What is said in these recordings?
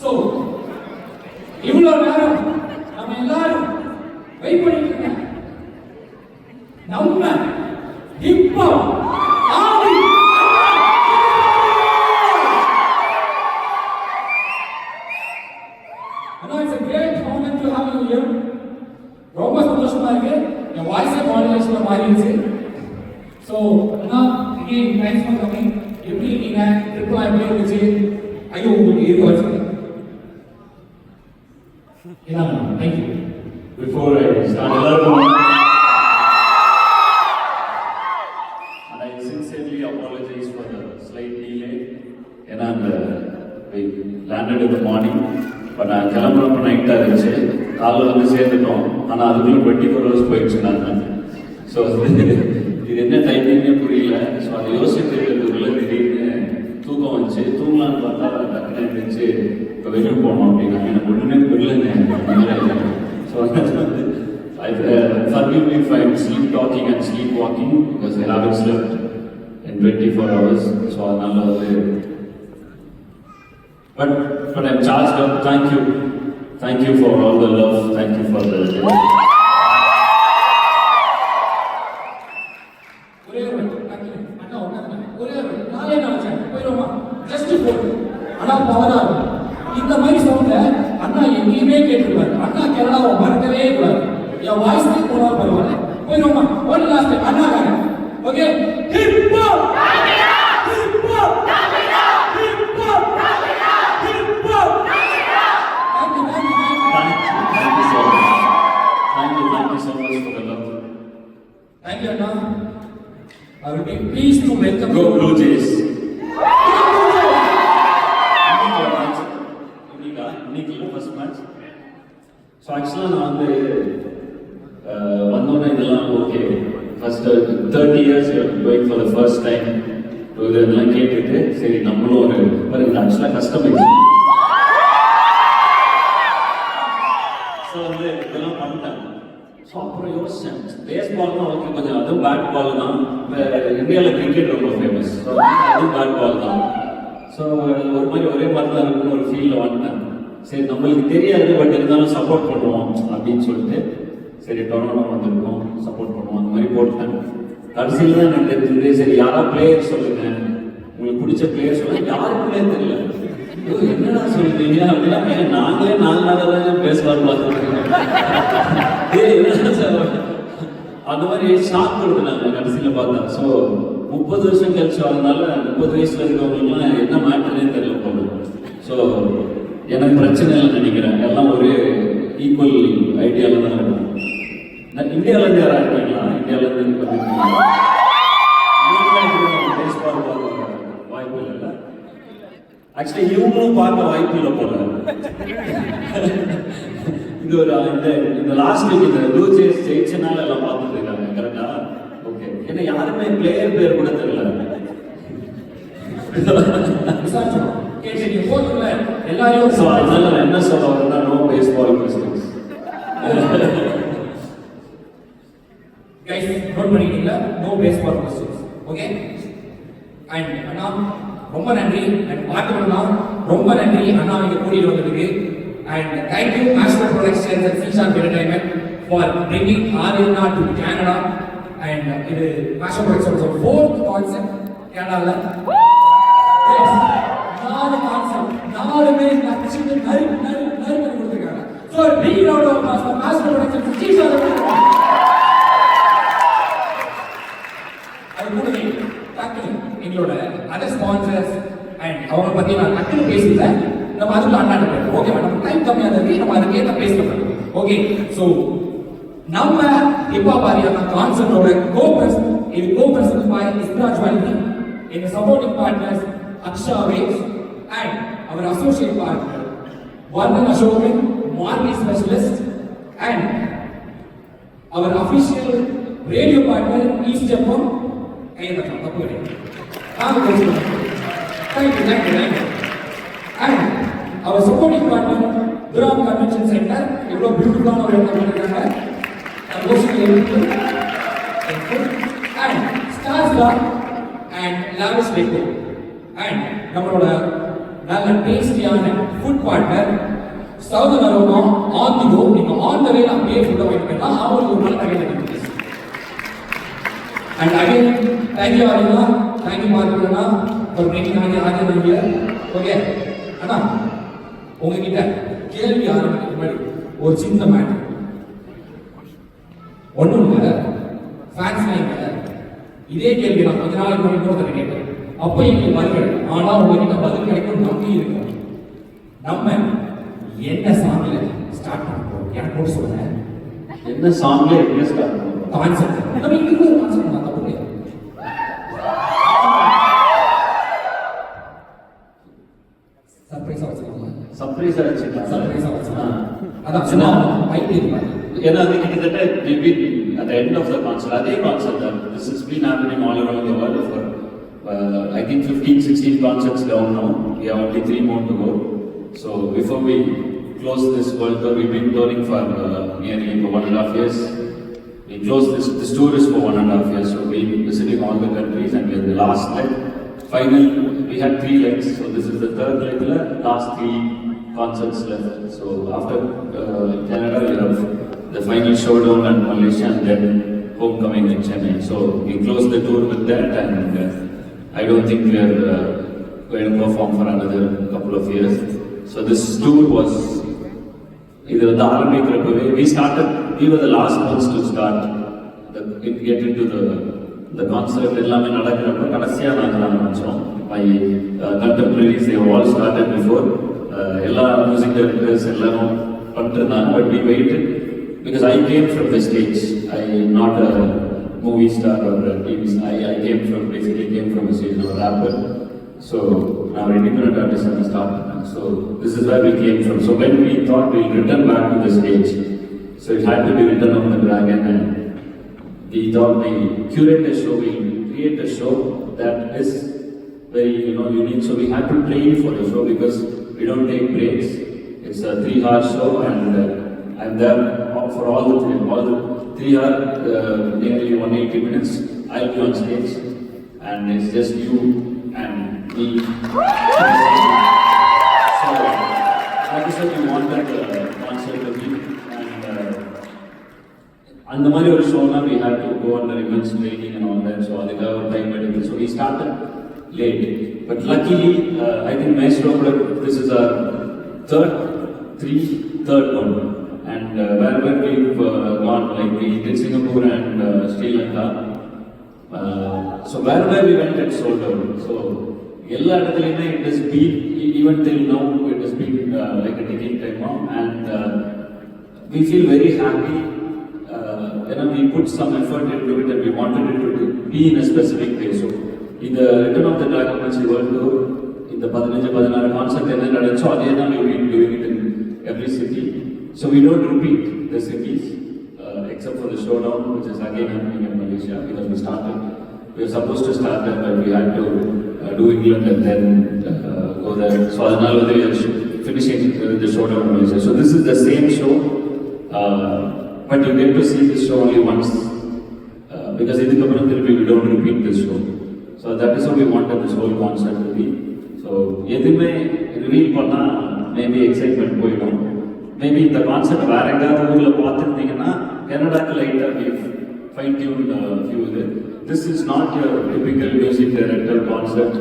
So இவ்வளோ நேரம் நம்ம எல்லாரும் வெயிட் பண்ணிட்டு இருக்கோம். நம்ம இப்போ it's a great moment to have you here. ரொம்ப சந்தோஷமா இருக்கு. என் வாய்ஸே மாடுலேஷன்ல மாறிடுச்சு. So Anna again thanks for coming. எப்படி இருக்கீங்க? ட்ரிப்லாம் எப்படி இருந்துச்சு? ஐயோ உங்களுக்கு இருக்கு வச்சு thank you. Before I start, and I sincerely apologize for the slight delay. And we landed in the morning, but I கிளம்புறப்ப நைட்டாக இருந்துச்சு. காலையில் வந்து சேர்ந்துட்டோம், ஆனால் அதுக்குள்ளே 24 hours போயிடுச்சு. நான் ஸோ இது என்ன டைமிங்கே புரியல. ஸோ அதை யோசிக்கிறதுக்குள்ளே திடீர்னு தூக்கம் வந்துச்சு. தூங்கலான்னு பார்த்தா டக்குனு இருந்துச்சு இப்போ வெளியே போகணும் அப்படின்னா எனக்கு ஒன்றுமே புரியலங்க. ஸோ வந்து forgive me if I'm sleep talking and sleepwalking because I haven't slept in 24 hours. So அதனால வந்து but I'm charged up. Thank you for all the love. Thank you for the இந்த மாதிரி சவுண்ட அண்ணா எங்கேயுமே கேட்டுருவாரு. அண்ணா கேரளாவை மறக்கவே கூடாது. என் வாய்ஸ்லேயே போனா பரவாயில்ல. போயிடுவோமா? ஒன் லாஸ்ட் அண்ணா காரன். Okay hip hop hip hop hip hop hip hop. Thank you so much for the love. Thank you Anna. I will be pleased to welcome Go Blue Jays. First match. So ஆக்சுவலாக நான் வந்து வந்தோன்னே இதெல்லாம் okay first 30 years going for the first time இதெல்லாம் கேட்டுட்டு சரி நம்மளும் ஒரு பாருங்க ஆக்சுவலாக கஸ்டமைஸ். ஸோ வந்து இதெல்லாம் பண்ணிட்டாங்க. ஸோ அப்புறம் யோசிச்சேன் பேஸ் பால்னா ஓகே கொஞ்சம் அதுவும் பேட் பால் தான். இப்போ இந்தியாவில் கிரிக்கெட் ரொம்ப ஃபேமஸ். ஸோ அதுவும் பேட் பால் தான். ஸோ ஒரு மாதிரி ஒரே மாதிரி தான் இருக்குன்னு ஒரு ஃபீலில் வந்துட்டேன். சரி நம்மளுக்கு தெரியாது பட் இருந்தாலும் சப்போர்ட் பண்ணுவோம் அப்படின்னு சொல்லிட்டு சரி டொர்னாடோ வந்திருக்கோம் சப்போர்ட் பண்ணுவோம் அந்த மாதிரி போட்டேன். கடைசியில் தான் எனக்கு தெரிஞ்சது சரி யாராவது பிளேயர் சொல்லுங்க உங்களுக்கு பிடிச்ச பிளேயர் சொல்லுங்க. யாருக்குமே தெரியல. என்னடா சொல்றீங்க அப்படின்னா நாங்களே 4 நாளாக தான் பேசலாம்னு பார்த்துருக்கோம். அந்த மாதிரி ஷாக் கொடுத்துனாங்க கடைசியில் பார்த்தா. ஸோ 30 வருஷம் கழிச்சு வரதுனால 30 வயசுல இருக்கவங்களுக்குலாம் என்ன மேட்டர்னே தெரியல போகுது. ஸோ எனக்கு பிரச்சனை இல்லைன்னு நினைக்கிறேன். எல்லாம் ஒரு ஈக்குவல் ஐடியாவில் தான் இருக்கும். நான் இந்தியாவிலேருந்து யாராக இருக்கீங்களா? இந்தியாவிலேருந்து பேஸ்பால் பார்க்க வாய்ப்பு இல்லை. ஆக்சுவலி இவங்களும் பார்க்க வாய்ப்பு இல்லை போல. இது ஒரு இந்த லாஸ்ட் வீக் இந்த ப்ளூ ஜேஸ் ஜெயிச்சனால எல்லாம் பார்த்துட்டு இருக்காங்க கரெக்டா? ஓகே. ஏன்னா யாருமே பிளேயர் பேர் கூட தெரியல. விசாரிச்சோம் கேட்டு நீங்க போதும்ல எல்லாரையும். ஸோ அதனால நான் என்ன சொல்ல வரேன்னா no baseball questions. Guys note பண்ணிட்டீங்களா? No baseball questions. Okay. And அண்ணா ரொம்ப நன்றி. அண்ட் பார்த்துக்கணும்னா ரொம்ப நன்றி அண்ணா இங்க கூட்டிட்டு வந்ததுக்கு. And thank you Master Productions and Feeshan entertainment for bringing Ariana to Canada. And இது மாஸ்டர் ப்ரொடக்ஷன்ஸ் ஃபோர்த் கான்செப்ட் கனடாவில். நாலு கான்செப்ட் நாலுமே நச்சுன்னு நறு நறு நறு பண்ணி கொடுத்துருக்காங்க. So big round of applause Master Productions Feeshan. அது கூடவே டக்குனு எங்களோட அதர் ஸ்பான்சர்ஸ் அண்ட் அவங்க பத்தி நான் டக்குனு பேசல. நம்ம அதுக்குள்ள அண்ணாட்ட போயிடும். ஓகே நம்ம டைம் கம்மியாக இருக்கு. நம்ம அதுக்கு ஏற்ற பேசலாம். ஓகே. ஸோ நம்ம hip hop Ariana கான்செப்டோட co-presented by Isra Jwelry. In the supporting partners Aksha Waves and our associate partner Varman Ashokan, marketing specialist, and our official radio partner East Japan. Thank you. And our supporting partner Duram Convention Center. It's a beautiful and Stars Bar and Lavish Deco. And நம்மளோட நல்ல டேஸ்டியான food partner Southern Aroma on the go. நீங்க on தி வேல அப்படியே food வாங்கி பண்ணலாம். அவங்க ஒரு நல்ல கடையில இருக்கு. And again thank you Arina, thank you Markana for bringing Arina here. Okay அண்ணா உங்ககிட்ட கேள்வி ஆரம்பிக்கிறதுக்கு முன்னாடி ஒரு சின்ன மேட்டர். ஒன்றும் இல்லை ஃபேன்ஸ் இதே கேள்வி நான் கொஞ்ச நாளைக்கு முன்னாடி இன்னொருத்தர் கேட்டேன். அப்போ எங்களுக்கு பதில் கிடைக்கும். ஆனால் உங்ககிட்ட பதில் கிடைக்கும் நம்பி இருக்கும். நம்ம என்ன சாங்ல ஸ்டார்ட் பண்ண போறோம்? எனக்கு கூட சொல்லுங்க. என்ன சாங்ல என்ன ஸ்டார்ட் பண்ணுவோம்? கான்செப்ட் நம்ம இன்னைக்கு ஒரு கான்செப்ட் நான் தப்பு கிடையாது. சர்ப்ரைஸா வச்சுக்கலாம். சர்ப்ரைஸா வச்சுக்கலாம். சர்ப்ரைஸா வச்சுக்கலாம். அதான் சும்மா ஐடி இருப்பாங்க. ஏன்னா அது கிட்டத்தட்ட at the end of the concert, அதே கான்செப்ட் தான். This has been happening all around the world for I think 15-16 concerts down now. We have only 3 more to go. So before we close this world tour, we've been touring for nearly 1.5 years. We closed this tour is for 1.5 years. So we've been visiting all the countries and we're the last leg. Finally, we had 3 legs. So this is the third leg, last 3 concerts left. So after Canada, we have the final showdown in Malaysia and then homecoming in Chennai. So we closed the tour with that, and I don't think we are going to perform for another couple of years. So this tour was either the army way. We were the last ones to start, get into the concert. எல்லாமே நடக்கிறப்ப கடைசியா நாங்கள் ஆரம்பிச்சோம். My contemporaries, they all started before. எல்லா music directors எல்லாரும் பண்ணிருந்தாங்க. But we waited because I came from the stage. I am not a movie star or a TV star. I came from a stage, a rapper. So now independent artists have started. So this is where we came from. So when we thought we'll return back to the stage, so it had to be written on the dragon, and we thought we curate a show, we create a show that is very unique. So we had to train for the show because we don't take breaks. It's a 3-hour show, and I'm there for all the 3 hours, nearly 180 minutes. I'll be on stage, and it's just you and me. So, like I said, we want that concert to be, and the மாதிரி ஒரு ஷோனா we had to go under immense training and all that. So அதுக்காக ஒரு time எடுத்து. So we started late, but luckily I think Maestro, this is our third one. And wherever we've gone, like we did Singapore and Sri Lanka, so wherever we went, it sold out. So எல்லா இடத்துலையுமே it has been, even till now, it has been like a ticking time bomb, and we feel very happy. We put some effort into it, and we wanted it to be in a specific way. So in the Return of the Dragon World Tour, in the 15-16 concert, and then so we've been doing it in every city. So we don't repeat the cities, except for the showdown, which is again happening in Malaysia, because we were supposed to start there, but we had to do England and then go there. So adanalu we are finishing the showdown in Malaysia. So this is the same show, but you get to see this show only once, because we don't repeat this show. So that is how we wanted this whole concept to be. So எதுவுமே reveal பண்ணா maybe excitement போயிடும். Maybe இந்த concept வேற எங்காவது ஊரில் பார்த்துருந்தீங்கன்னா கனடாக்கு லைட்டாக fine tune few இது. This is not your typical music director concept,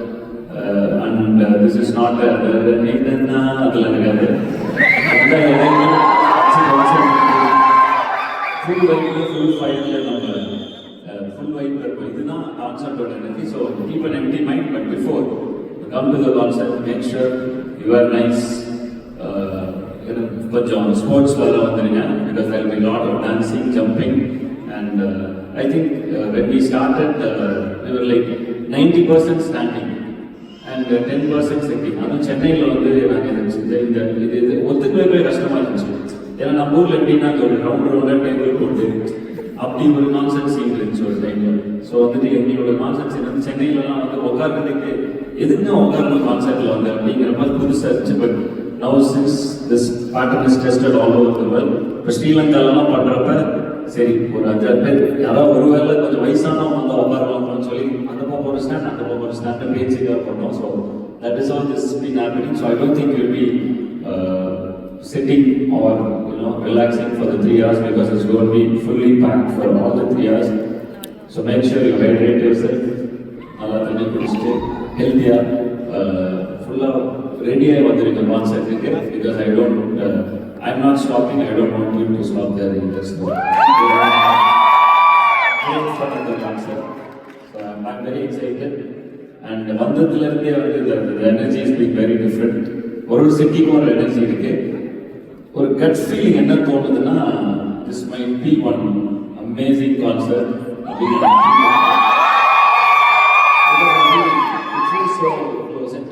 and this is not என்னன்னா அதில் இருக்காது. ஃபுல் வைப்பில் ஃபுல் ஃபைட்டில் நம்ம ஃபுல் வைப்பில் இருக்கும். இதுதான் கான்செப்டோட energy. So keep an empty mind, but before come to the concept, make sure you are nice. கொஞ்சம் sports வேலை வந்துடுங்க, because there will be a lot of dancing, jumping, and I think when we started we were like 90% standing and 10% sitting. அதுவும் சென்னையில் வந்து நாங்கள் இது ஒத்துக்கவே கஷ்டமாக இருந்துச்சு. ஏன்னா நம்ம ஊரில் எப்படின்னா ஒரு ரவுண்டாக டேபிள் போட்டு அப்படி ஒரு கான்செப்ட் சீன் இருந்துச்சு ஒரு டைமில். ஸோ வந்துட்டு எங்களோட கான்செப்ட் சீன் வந்து சென்னையிலலாம் வந்து உட்கார்றதுக்கு எதுக்கு உட்காரணும் கான்செப்டில் வந்து அப்படிங்கிற மாதிரி புதுசாக இருந்துச்சு. But now since this pattern is tested all over the world, இப்போ ஸ்ரீலங்காலலாம் பண்ணுறப்ப சரி ஒரு 5-6 பேர் யாராவது ஒரு வேலை கொஞ்சம் வயசானவங்க வந்து உட்காரலாம்னு சொல்லி அந்த பக்கம் ஒரு ஸ்டாண்ட் அந்த பக்கம் ஒரு ஸ்டாண்ட் பேச்சுக்காக பண்ணோம். So that is all this been happening. So I don't think will be sitting or relaxing for the 3 hours, because it's going to be fully packed for all the 3 hours. So make sure you hydrate yourself, நல்லா தண்ணி குடிச்சிட்டு ஹெல்த்தியாக ஃபுல்லாக ரெடியாக வந்துருக்க concept இருக்கு. Because I am not stopping, I don't want you to stop there in this concept. So I am very excited. And வந்ததுலேருந்தே வந்து the energy is being very different. ஒரு சிட்டிக்கும் ஒரு எனர்ஜி இருக்கு. ஒரு கட் ஃபீலிங் என்ன தோணுதுன்னா, this might be one amazing concert அப்படின்னு.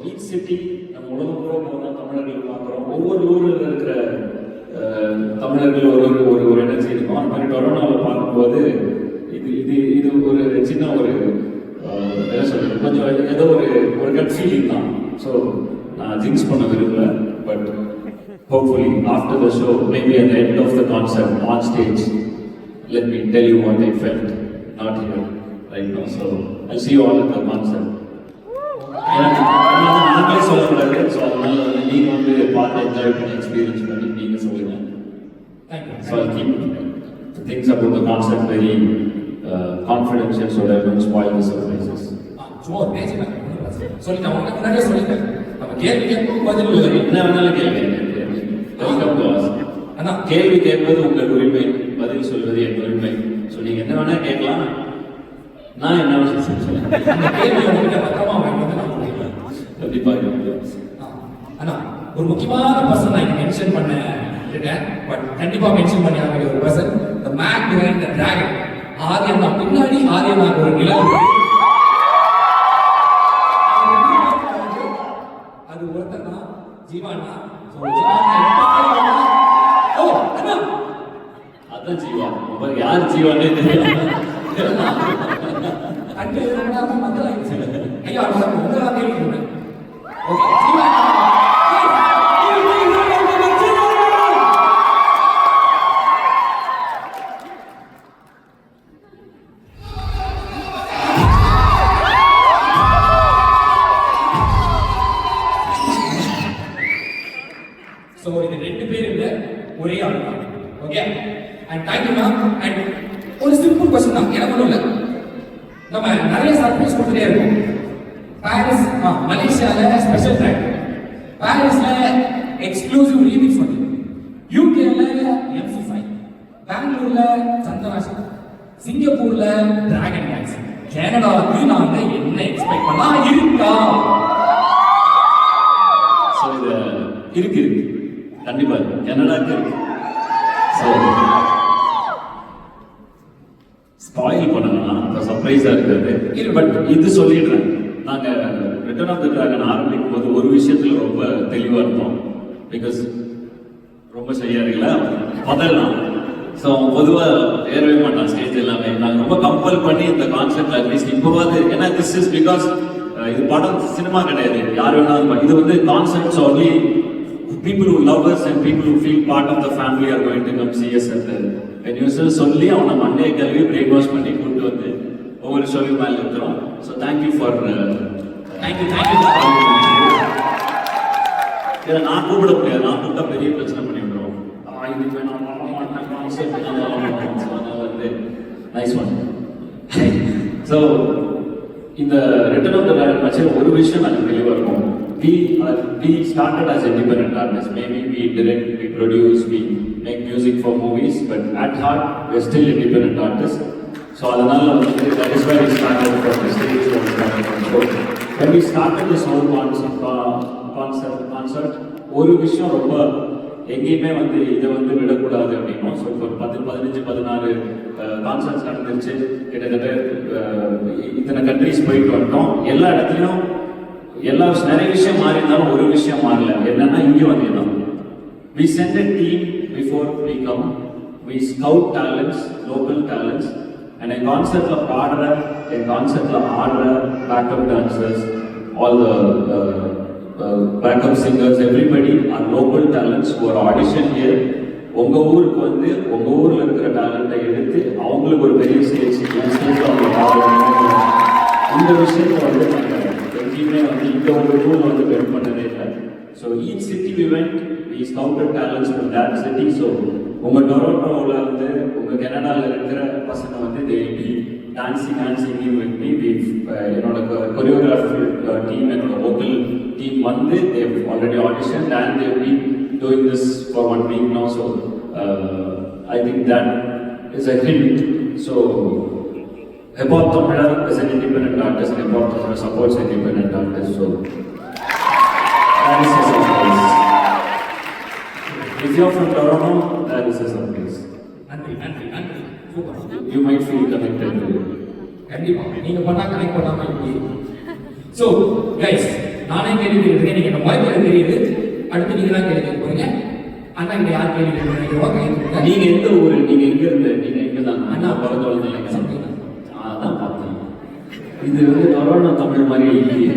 Each city நம்ம உலகம் பூரா போகிறோம், தமிழர்கள் பார்க்குறோம். ஒவ்வொரு ஊரில் இருக்கிற தமிழர்கள் ஒரு எனர்ஜி இருக்கும். அந்த மாதிரி டொரோனோவில் பார்க்கும்போது இது ஒரு சின்ன ஒரு என்ன சொல்றது, கொஞ்சம் ஏதோ ஒரு கட் ஃபீலிங் தான். ஸோ நான் ஜிங்ஸ் பண்ண விரும்பல, but hopefully after the show, maybe at the end of the concert on stage, let me tell you what I felt, not here right now. So I'll see you all at the concert. நாங்களே சொல்லக்கூடாது. So அதனால நீங்கள் வந்து பார்த்து enjoy பண்ணி experience பண்ணி நீங்கள் சொல்லுங்கள். So I'll keep things about the concert very confidential so that I don't spoil the surprises. சும்மா ஒரு பேச்சு சொல்லிட்டேன், உங்களுக்கு முன்னாடியே சொல்லிட்டேன். நம்ம கேள்வி கேட்கும் பதில் என்ன வேணாலும் கேள்வி. ஆனா கேள்வி கேட்பது உங்கள் உரிமை, பதில் சொல்வது என் உரிமை. ஸோ நீங்க என்ன வேணா கேட்கலாம், நான் என்ன சொல்லுவேன். கண்டிப்பா. ஆனா ஒரு முக்கியமான பர்சன் நான் மென்ஷன் பண்ணேன், பட் கண்டிப்பா மென்ஷன் பண்ணி ஆகிய ஒரு person, the man behind the dragon. ஆரியனா பின்னாடி ஆரியனா ஒரு நிலவு, அது ஒருத்தர் தான் ஜீவானா. அதான் ஜீவா. யார் ஜீவானே தெரியும். ஐயா So இது ரெண்டு பேர் இல்ல, ஒரே ஆள் தான். Okay, and thank you ma'am. And ஒரு சிம்பிள் क्वेश्चन தான், எனக்கு ஒண்ணும் இல்ல. நம்ம நிறைய சர்ப்ரைஸ் கொடுத்துட்டே இருக்கோம். பாரிஸ் மலேசியால ஸ்பெஷல் ட்ராக், பாரிஸ்ல எக்ஸ்க்ளூசிவ் ரீமிக்ஸ் பண்ணி, யூகேல MC5, பெங்களூர்ல சந்தனாஷ், சிங்கப்பூர்ல டிராகன் டான்ஸ், கனடாவுக்கு நாங்க என்ன எக்ஸ்பெக்ட் பண்ணா இருக்கா? ஸோ இது இருக்கு கண்டிப்பா கனடாக்கு இருக்கு. ஸோ ஸ்பாயில் பண்ணலாம், சர்ப்ரைஸா இருக்காது. பட் இது சொல்லிடுறேன், நாங்க ரிட்டர்ன் ஆஃப் தி டிராகன் ஆரம்பிக்கும் போது ஒரு விஷயத்துல ரொம்ப தெளிவா இருந்தோம். பிகாஸ் ரொம்ப செய்யாருங்களா முதல்லாம். ஸோ அவன் பொதுவாக ஏறவே மாட்டான் ஸ்டேஜ் எல்லாமே. நாங்கள் ரொம்ப கம்பல் பண்ணி இந்த கான்செப்ட் அட்லீஸ்ட் இப்போவாது, ஏன்னா திஸ் இஸ் பிகாஸ் இது படம் சினிமா கிடையாது, யார் வேணாலும் இது வந்து concepts only people who love us and people who feel part of the family are going to come see us at the venues. சொல்லி அவனை மண்டே கல்வி பிரேக் வாஷ் பண்ணி கூப்பிட்டு வந்து ஒவ்வொரு ஷோவி மேலே இருக்கிறோம். So thank you for thank you. இதை நான் கூப்பிட முடியாது, நான் கூப்பிட்டா பெரிய பிரச்சனை பண்ணி விடுறோம். இது வேணாம் நைஸ் ஒன். ஸோ இந்த ரிட்டர்ன் ஆஃப் த வேர்ல்ட் வச்சு ஒரு விஷயம் எனக்கு தெளிவாக இருக்கும். We started as independent artists. Maybe we direct, we produce, we make music for movies, but at heart we're still independent artists. So அதனால வந்து that is why we started from the stage, from the show. When we started this whole concept, ஒரு விஷயம் ரொம்ப எங்கேயுமே வந்து இதை வந்து விடக்கூடாது அப்படின்னும். ஸோ இப்போ 15-16 கான்சர்ட்ஸ் நடந்துருச்சு, கிட்டத்தட்ட இத்தனை கண்ட்ரிஸ் போயிட்டு வந்துட்டோம். எல்லா இடத்துலையும் நிறைய விஷயம் மாறி இருந்தாலும் ஒரு விஷயம் மாறல. என்னன்னா இங்கே வந்து we send a team before we come, we scout talents, local talents, and a concept of பாடுற, a concept of ஆடுற, backup dancers, all the backup singers, everybody are local talents who are audition here. உங்க ஊருக்கு வந்து உங்க ஊர்ல இருக்கிற டேலண்ட்டை எடுத்து அவங்களுக்கு ஒரு பெரிய ஸ்டேஜ் இந்த விஷயத்தை வந்து எங்கேயுமே வந்து இந்த ஒரு ரூல் வந்து பெட் பண்ணதே இல்லை. So each city we went, we scouted talents from that city. So உங்கள் டொரண்டோவில் வந்து உங்கள் கனடாவில் இருக்கிற பசங்க வந்து they be dancing with me. என்னோட கொரியோகிராஃபி டீம், என்னோட லோக்கல் டீம் வந்து they already audition and they be doing this for 1 week now. So I think that is a hint. So Hip Hop Tamila is an independent artist, and Hip Hop Tamila supports independent artists. So that is a surprise. If you're from Toronto, that is a surprise. நன்றி. Super. You might feel connected to it. கண்டிப்பா நீங்க பண்ணா connect பண்ணாம இப்படி. So guys, நானே கேள்வி கேட்குறேன், நீங்க என்ன வாய்ப்பு தெரியுது. அடுத்து நீங்க தான் கேள்வி போறீங்க. அண்ணா இங்க யார் கேள்வி கேட்குறீங்க? நீங்க எந்த ஊரு, நீங்க எங்க இருந்து? நீங்க எங்க தான்? அண்ணா பக்கத்துல இல்லைங்க. அதான் பார்த்தேன். இது வந்து டொரண்டோ தமிழ் மாதிரி இல்லையே.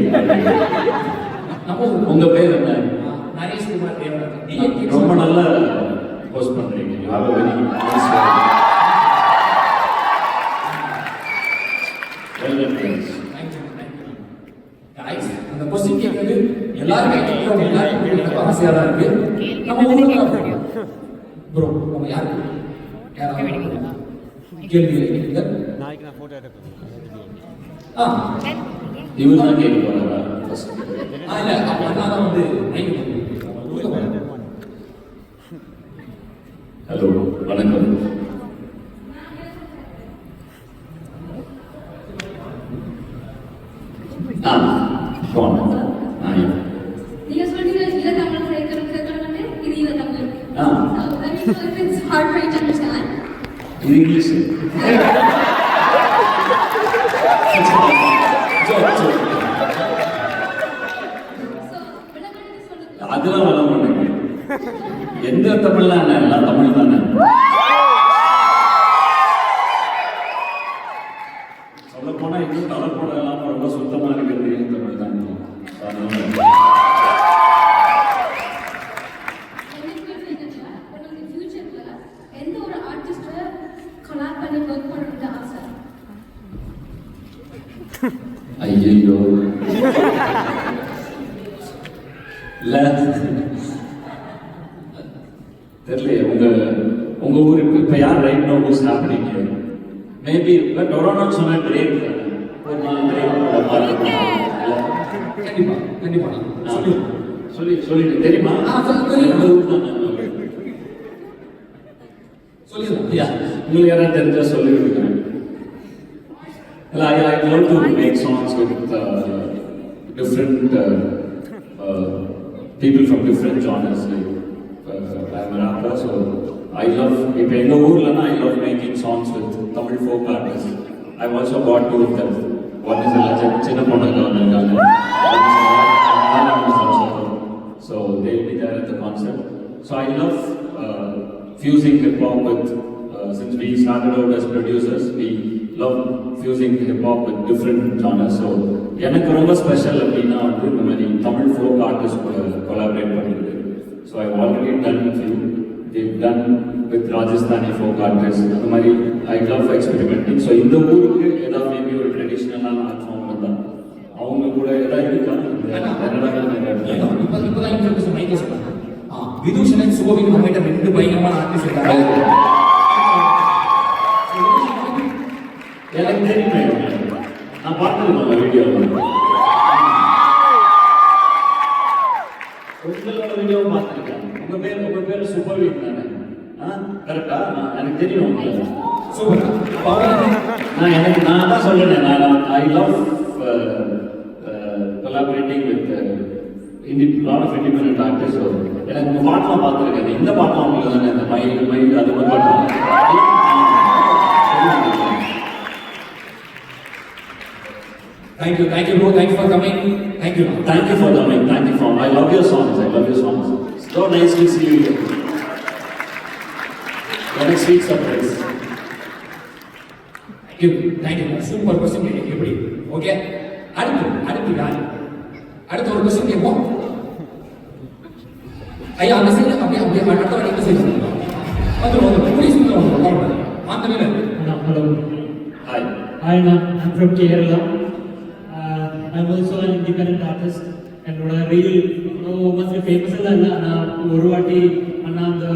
உங்க பேர் என்ன? நரேஷ் குமார் தேவராஜ். ரொம்ப நல்லா போஸ்ட் பண்றீங்க. யாரோ வெரி நைஸ். அந்த கொஸ்டின் கேட்கறது எல்லாருமே கேட்கறோம், எல்லாருக்கும் ஆசையா தான் இருக்கு. நம்ம ஊர்ல ப்ரோ நம்ம யாரு கேள்வி கேட்குங்க. நாளைக்கு நான் போட்டோ எடுக்கிறேன். இவர் தான் கேட்க போறாரா? இல்ல அண்ணா தான் வந்து ஹலோ வணக்கம். நீங்க சொல்றீங்க இல்ல தமிழ் கேட்கறதுன்னு இது இல்ல Tamil. That means it's hard for you to understand. In English. அதெல்லாம் வர மாட்டேங்க. எந்த தமிழ்ல எல்லாம் தமிழ் தானே. சொல்ல போனா இன்னும் கலர் போட எல்லாம் ரொம்ப சுத்தமா இருக்கிறது தமிழ் தான். எந்த ஒரு ஆர்டிஸ்ட கொலாப் பண்ணி ஒர்க் பண்றது ஆசை? ஐயோ இல்ல தெரியல. உங்க ஊருக்கு இப்ப யார் right no who's happening here? Maybe but Toronto சொன்னா கிரேட். ஒரு நாள் கண்டிப்பா சொல்லி தெரியுமா? சொல்லிடுறேன். உங்களுக்கு யாராவது தெரிஞ்சா சொல்லி விடுங்க. I love to make songs with different people from different genres. Like I'm a rapper, so I love. If I know Urlana, I love making songs with Tamil folk artists. I've also got 2 of them. One is a legend, Chinna Ponnagal, so they'll be there at the concert. So I love fusing hip hop with, since we started out as producers, we love fusing hip hop with different genres. So, எனக்கு ரொம்ப special அப்படின்னா வந்து இந்த மாதிரி Tamil folk artist கூட collaborate பண்ணிருக்கு. So I already done few, they've done with Rajasthani folk artist. அந்த மாதிரி ஐ லவ் எக்ஸ்பெரிமெண்டிங். ஸோ இந்த ஊருக்கு ஏதாவது மேபி ஒரு ட்ரெடிஷ்னலான ஆர்ட் ஃபார்ம் வந்தா அவங்க கூட ஏதாவது இருக்கா? இப்பதான் இன்டர்வியூஸ் மைக்கே சொன்னாங்க. விதூஷணன் சுபவின் நம்மகிட்ட 2 பயங்கரமான ஆர்டிஸ்ட் இருக்காங்க. எனக்கு தெரியுமே, நான் பார்த்துருக்கோம் வீடியோ. உங்களோட வீடியோவும் பார்த்துருக்கேன். உங்க பேர் சுபர்வீன் தானே? கரெக்டா? எனக்கு தெரியும். சூப்பர். நான் தான் சொல்றேன், I love collaborating with lot of independent artists. எனக்கு உங்க பாட்டெல்லாம் பார்த்துருக்கேன். இந்த பாட்டெல்லாம் உங்களுக்கு தானே இந்த மயில் அது ஒரு பாட்டு. Thank you bro, thanks for coming. Thank you for coming. I love your songs. So nice to see you here. What a sweet surprise. Thank you. Super question எப்படி? ஓகே. அடுத்து யார்? அடுத்த ஒரு question கேட்போம். ஐயா அந்த சைடு அப்படியே அடுத்த வாட்டி இந்த சைடு வந்து போலீஸ் வந்து அந்த மேல hello. Hi. Hi, I'm from Kerala. I'm also an independent artist. என்னோட ரீல் மோஸ்ட்லி ஃபேமஸ் எல்லாம் இல்லை, ஆனால் ஒரு வாட்டி அந்த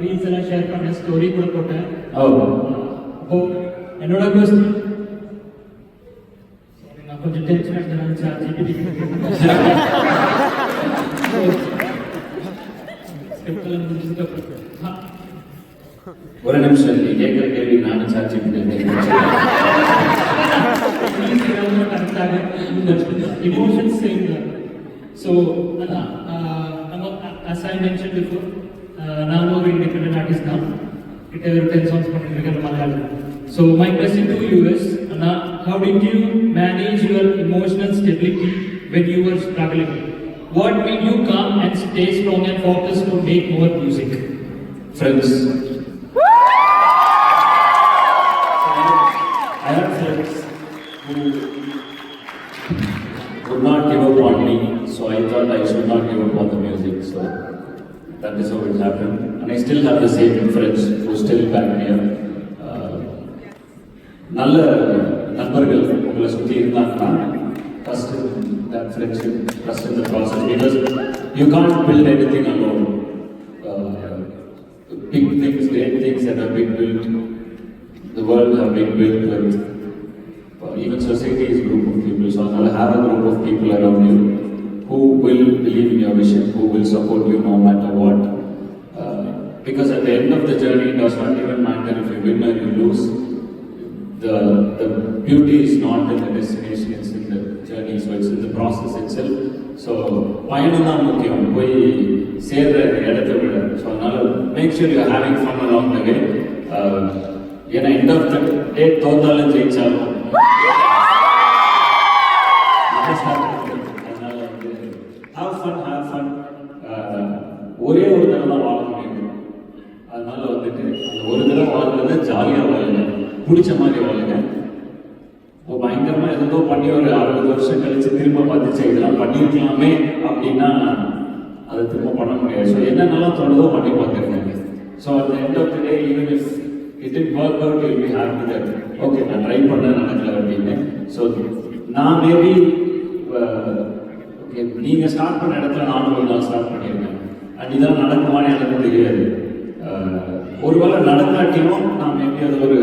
ரீல்ஸ் எல்லாம் ஷேர் பண்ண ஸ்டோரி கூட போட்டேன். அப்போ என்னோட நான் கொஞ்சம் டென்ஷன் ஆகிட்டேன். ஒரு நிமிஷம், நீ கேட்குற கேள்வி நானும் சாட்சி emotions saying that. So, as I mentioned before, I'm an independent artist now. It has 10 songs for Malayalam. So, my question to you is, how did you manage your emotional stability when you were struggling? What made you calm and stay strong and focused to make more music? Friends. I have friends who would not give up on me, so I thought I should not give up on the music. So that is how it happened. And I still have the same friends who still back me up. நல்ல நண்பர்கள் உங்களை சுற்றி இருந்தாங்கன்னா trust in that friendship, trust in the process, because you can't build anything alone. Big things, great things that have been built, the world have been built with, even society is a group of people. So I'll have a group of people around you who will believe in your vision, who will support you no matter what. Because at the end of the journey, it does not even matter if you win or you lose. The beauty is not in the destination, it's in the journey, so it's in the process itself. So பயணம் தான் முக்கியம், போய் சேர்ற இடத்தை விட. So அதனால make sure you having fun along the way. ஏன்னா end of the டே தோத்தாலும் ஜெயிச்சாலும் அதனால வந்து ஹாவ் ஃபன். ஒரே ஒரு தடவை தான் வாழ முடியும். அதனால வந்துட்டு அந்த ஒரு தடவை வாழ்றத ஜாலியாக வாழுங்க, பிடிச்ச மாதிரி வாழுங்க. பயங்கரமா எதோ பண்ணி ஒரு 60 வருஷம் கழிச்சு திரும்ப பார்த்துச்சு இதெல்லாம் பண்ணிருக்கலாமே அப்படின்னா அதை திரும்ப பண்ண முடியாது. ஸோ என்னென்னலாம் தோணுதோ பண்ணி பார்த்துருக்காங்க. So at the end of the day even if it it work out you be happy that okay நான் ட்ரை பண்ண நடக்கல அப்படின்னு. ஸோ நான் மேபி ஓகே நீங்கள் ஸ்டார்ட் பண்ண இடத்துல நானும் ஒரு நாள் ஸ்டார்ட் பண்ணியிருக்கேன். அண்ட் இதெல்லாம் நடக்குமான்னு எனக்கு தெரியாது. ஒருவேளை நடக்காட்டியும் நான் மேபி அது ஒரு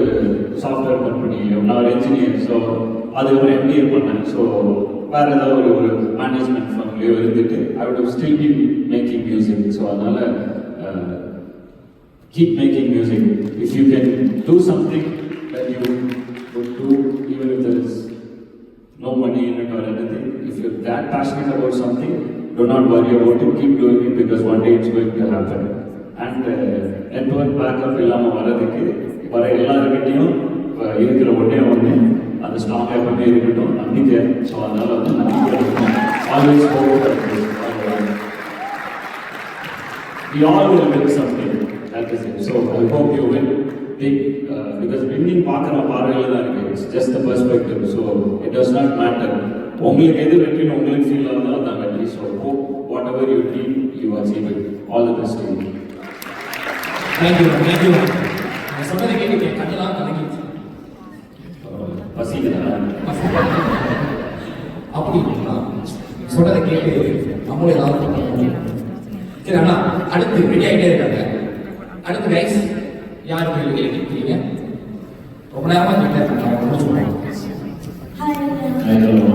சாஃப்ட்வேர் கம்பெனியோ, நான் ஒரு என்ஜினியர், ஸோ அது ஒரு MBA பண்ணேன். ஸோ வேறு ஏதாவது ஒரு மேனேஜ்மெண்ட் ஃபர்ம்லேயோ இருந்துட்டு I would still be making music. So அதனால் keep making music. If you can do something that you would do even if there is no money in it or anything. If you're that passionate about something, do not worry about it. Keep doing it because one day it's going to happen. And network backup இல்லாமல் வர்றதுக்கு வர எல்லாருக்கிட்டையும் இருக்கிற ஒன்றே ஒன்று அந்த strong எப்பவுமே இருக்கட்டும், நம்பிக்கை. ஸோ அதனால வந்து நம்பிக்கை always we all will win something. That is it. So I hope you win big because winning பார்க்குற பார்வையில் தான் இருக்கு. It's just the perspective. So it does not matter. உங்களுக்கு எது வெற்றின்னு உங்களுக்கு ஃபீல் ஆகுதோ அதான் வெற்றி. So hope whatever you dream you achieve it. All the best to you. Thank you thank you. நான் சொன்னதை கேட்டு கண்ணெல்லாம் கலங்கிடுச்சு. பசிக்குதா? அப்படி சொன்னதை கேட்டு நம்மளும் ஏதாவது. சரி அண்ணா, அடுத்து ரெடி ஆகிட்டே இருக்காங்க. அடுத்து கைஸ் யார் கேள்வி கேட்கிறீங்க? ரொம்ப நேரமாக கேட்டே இருக்காங்க. ரொம்ப சொல்லுவாங்க. Hi, Hi, hello.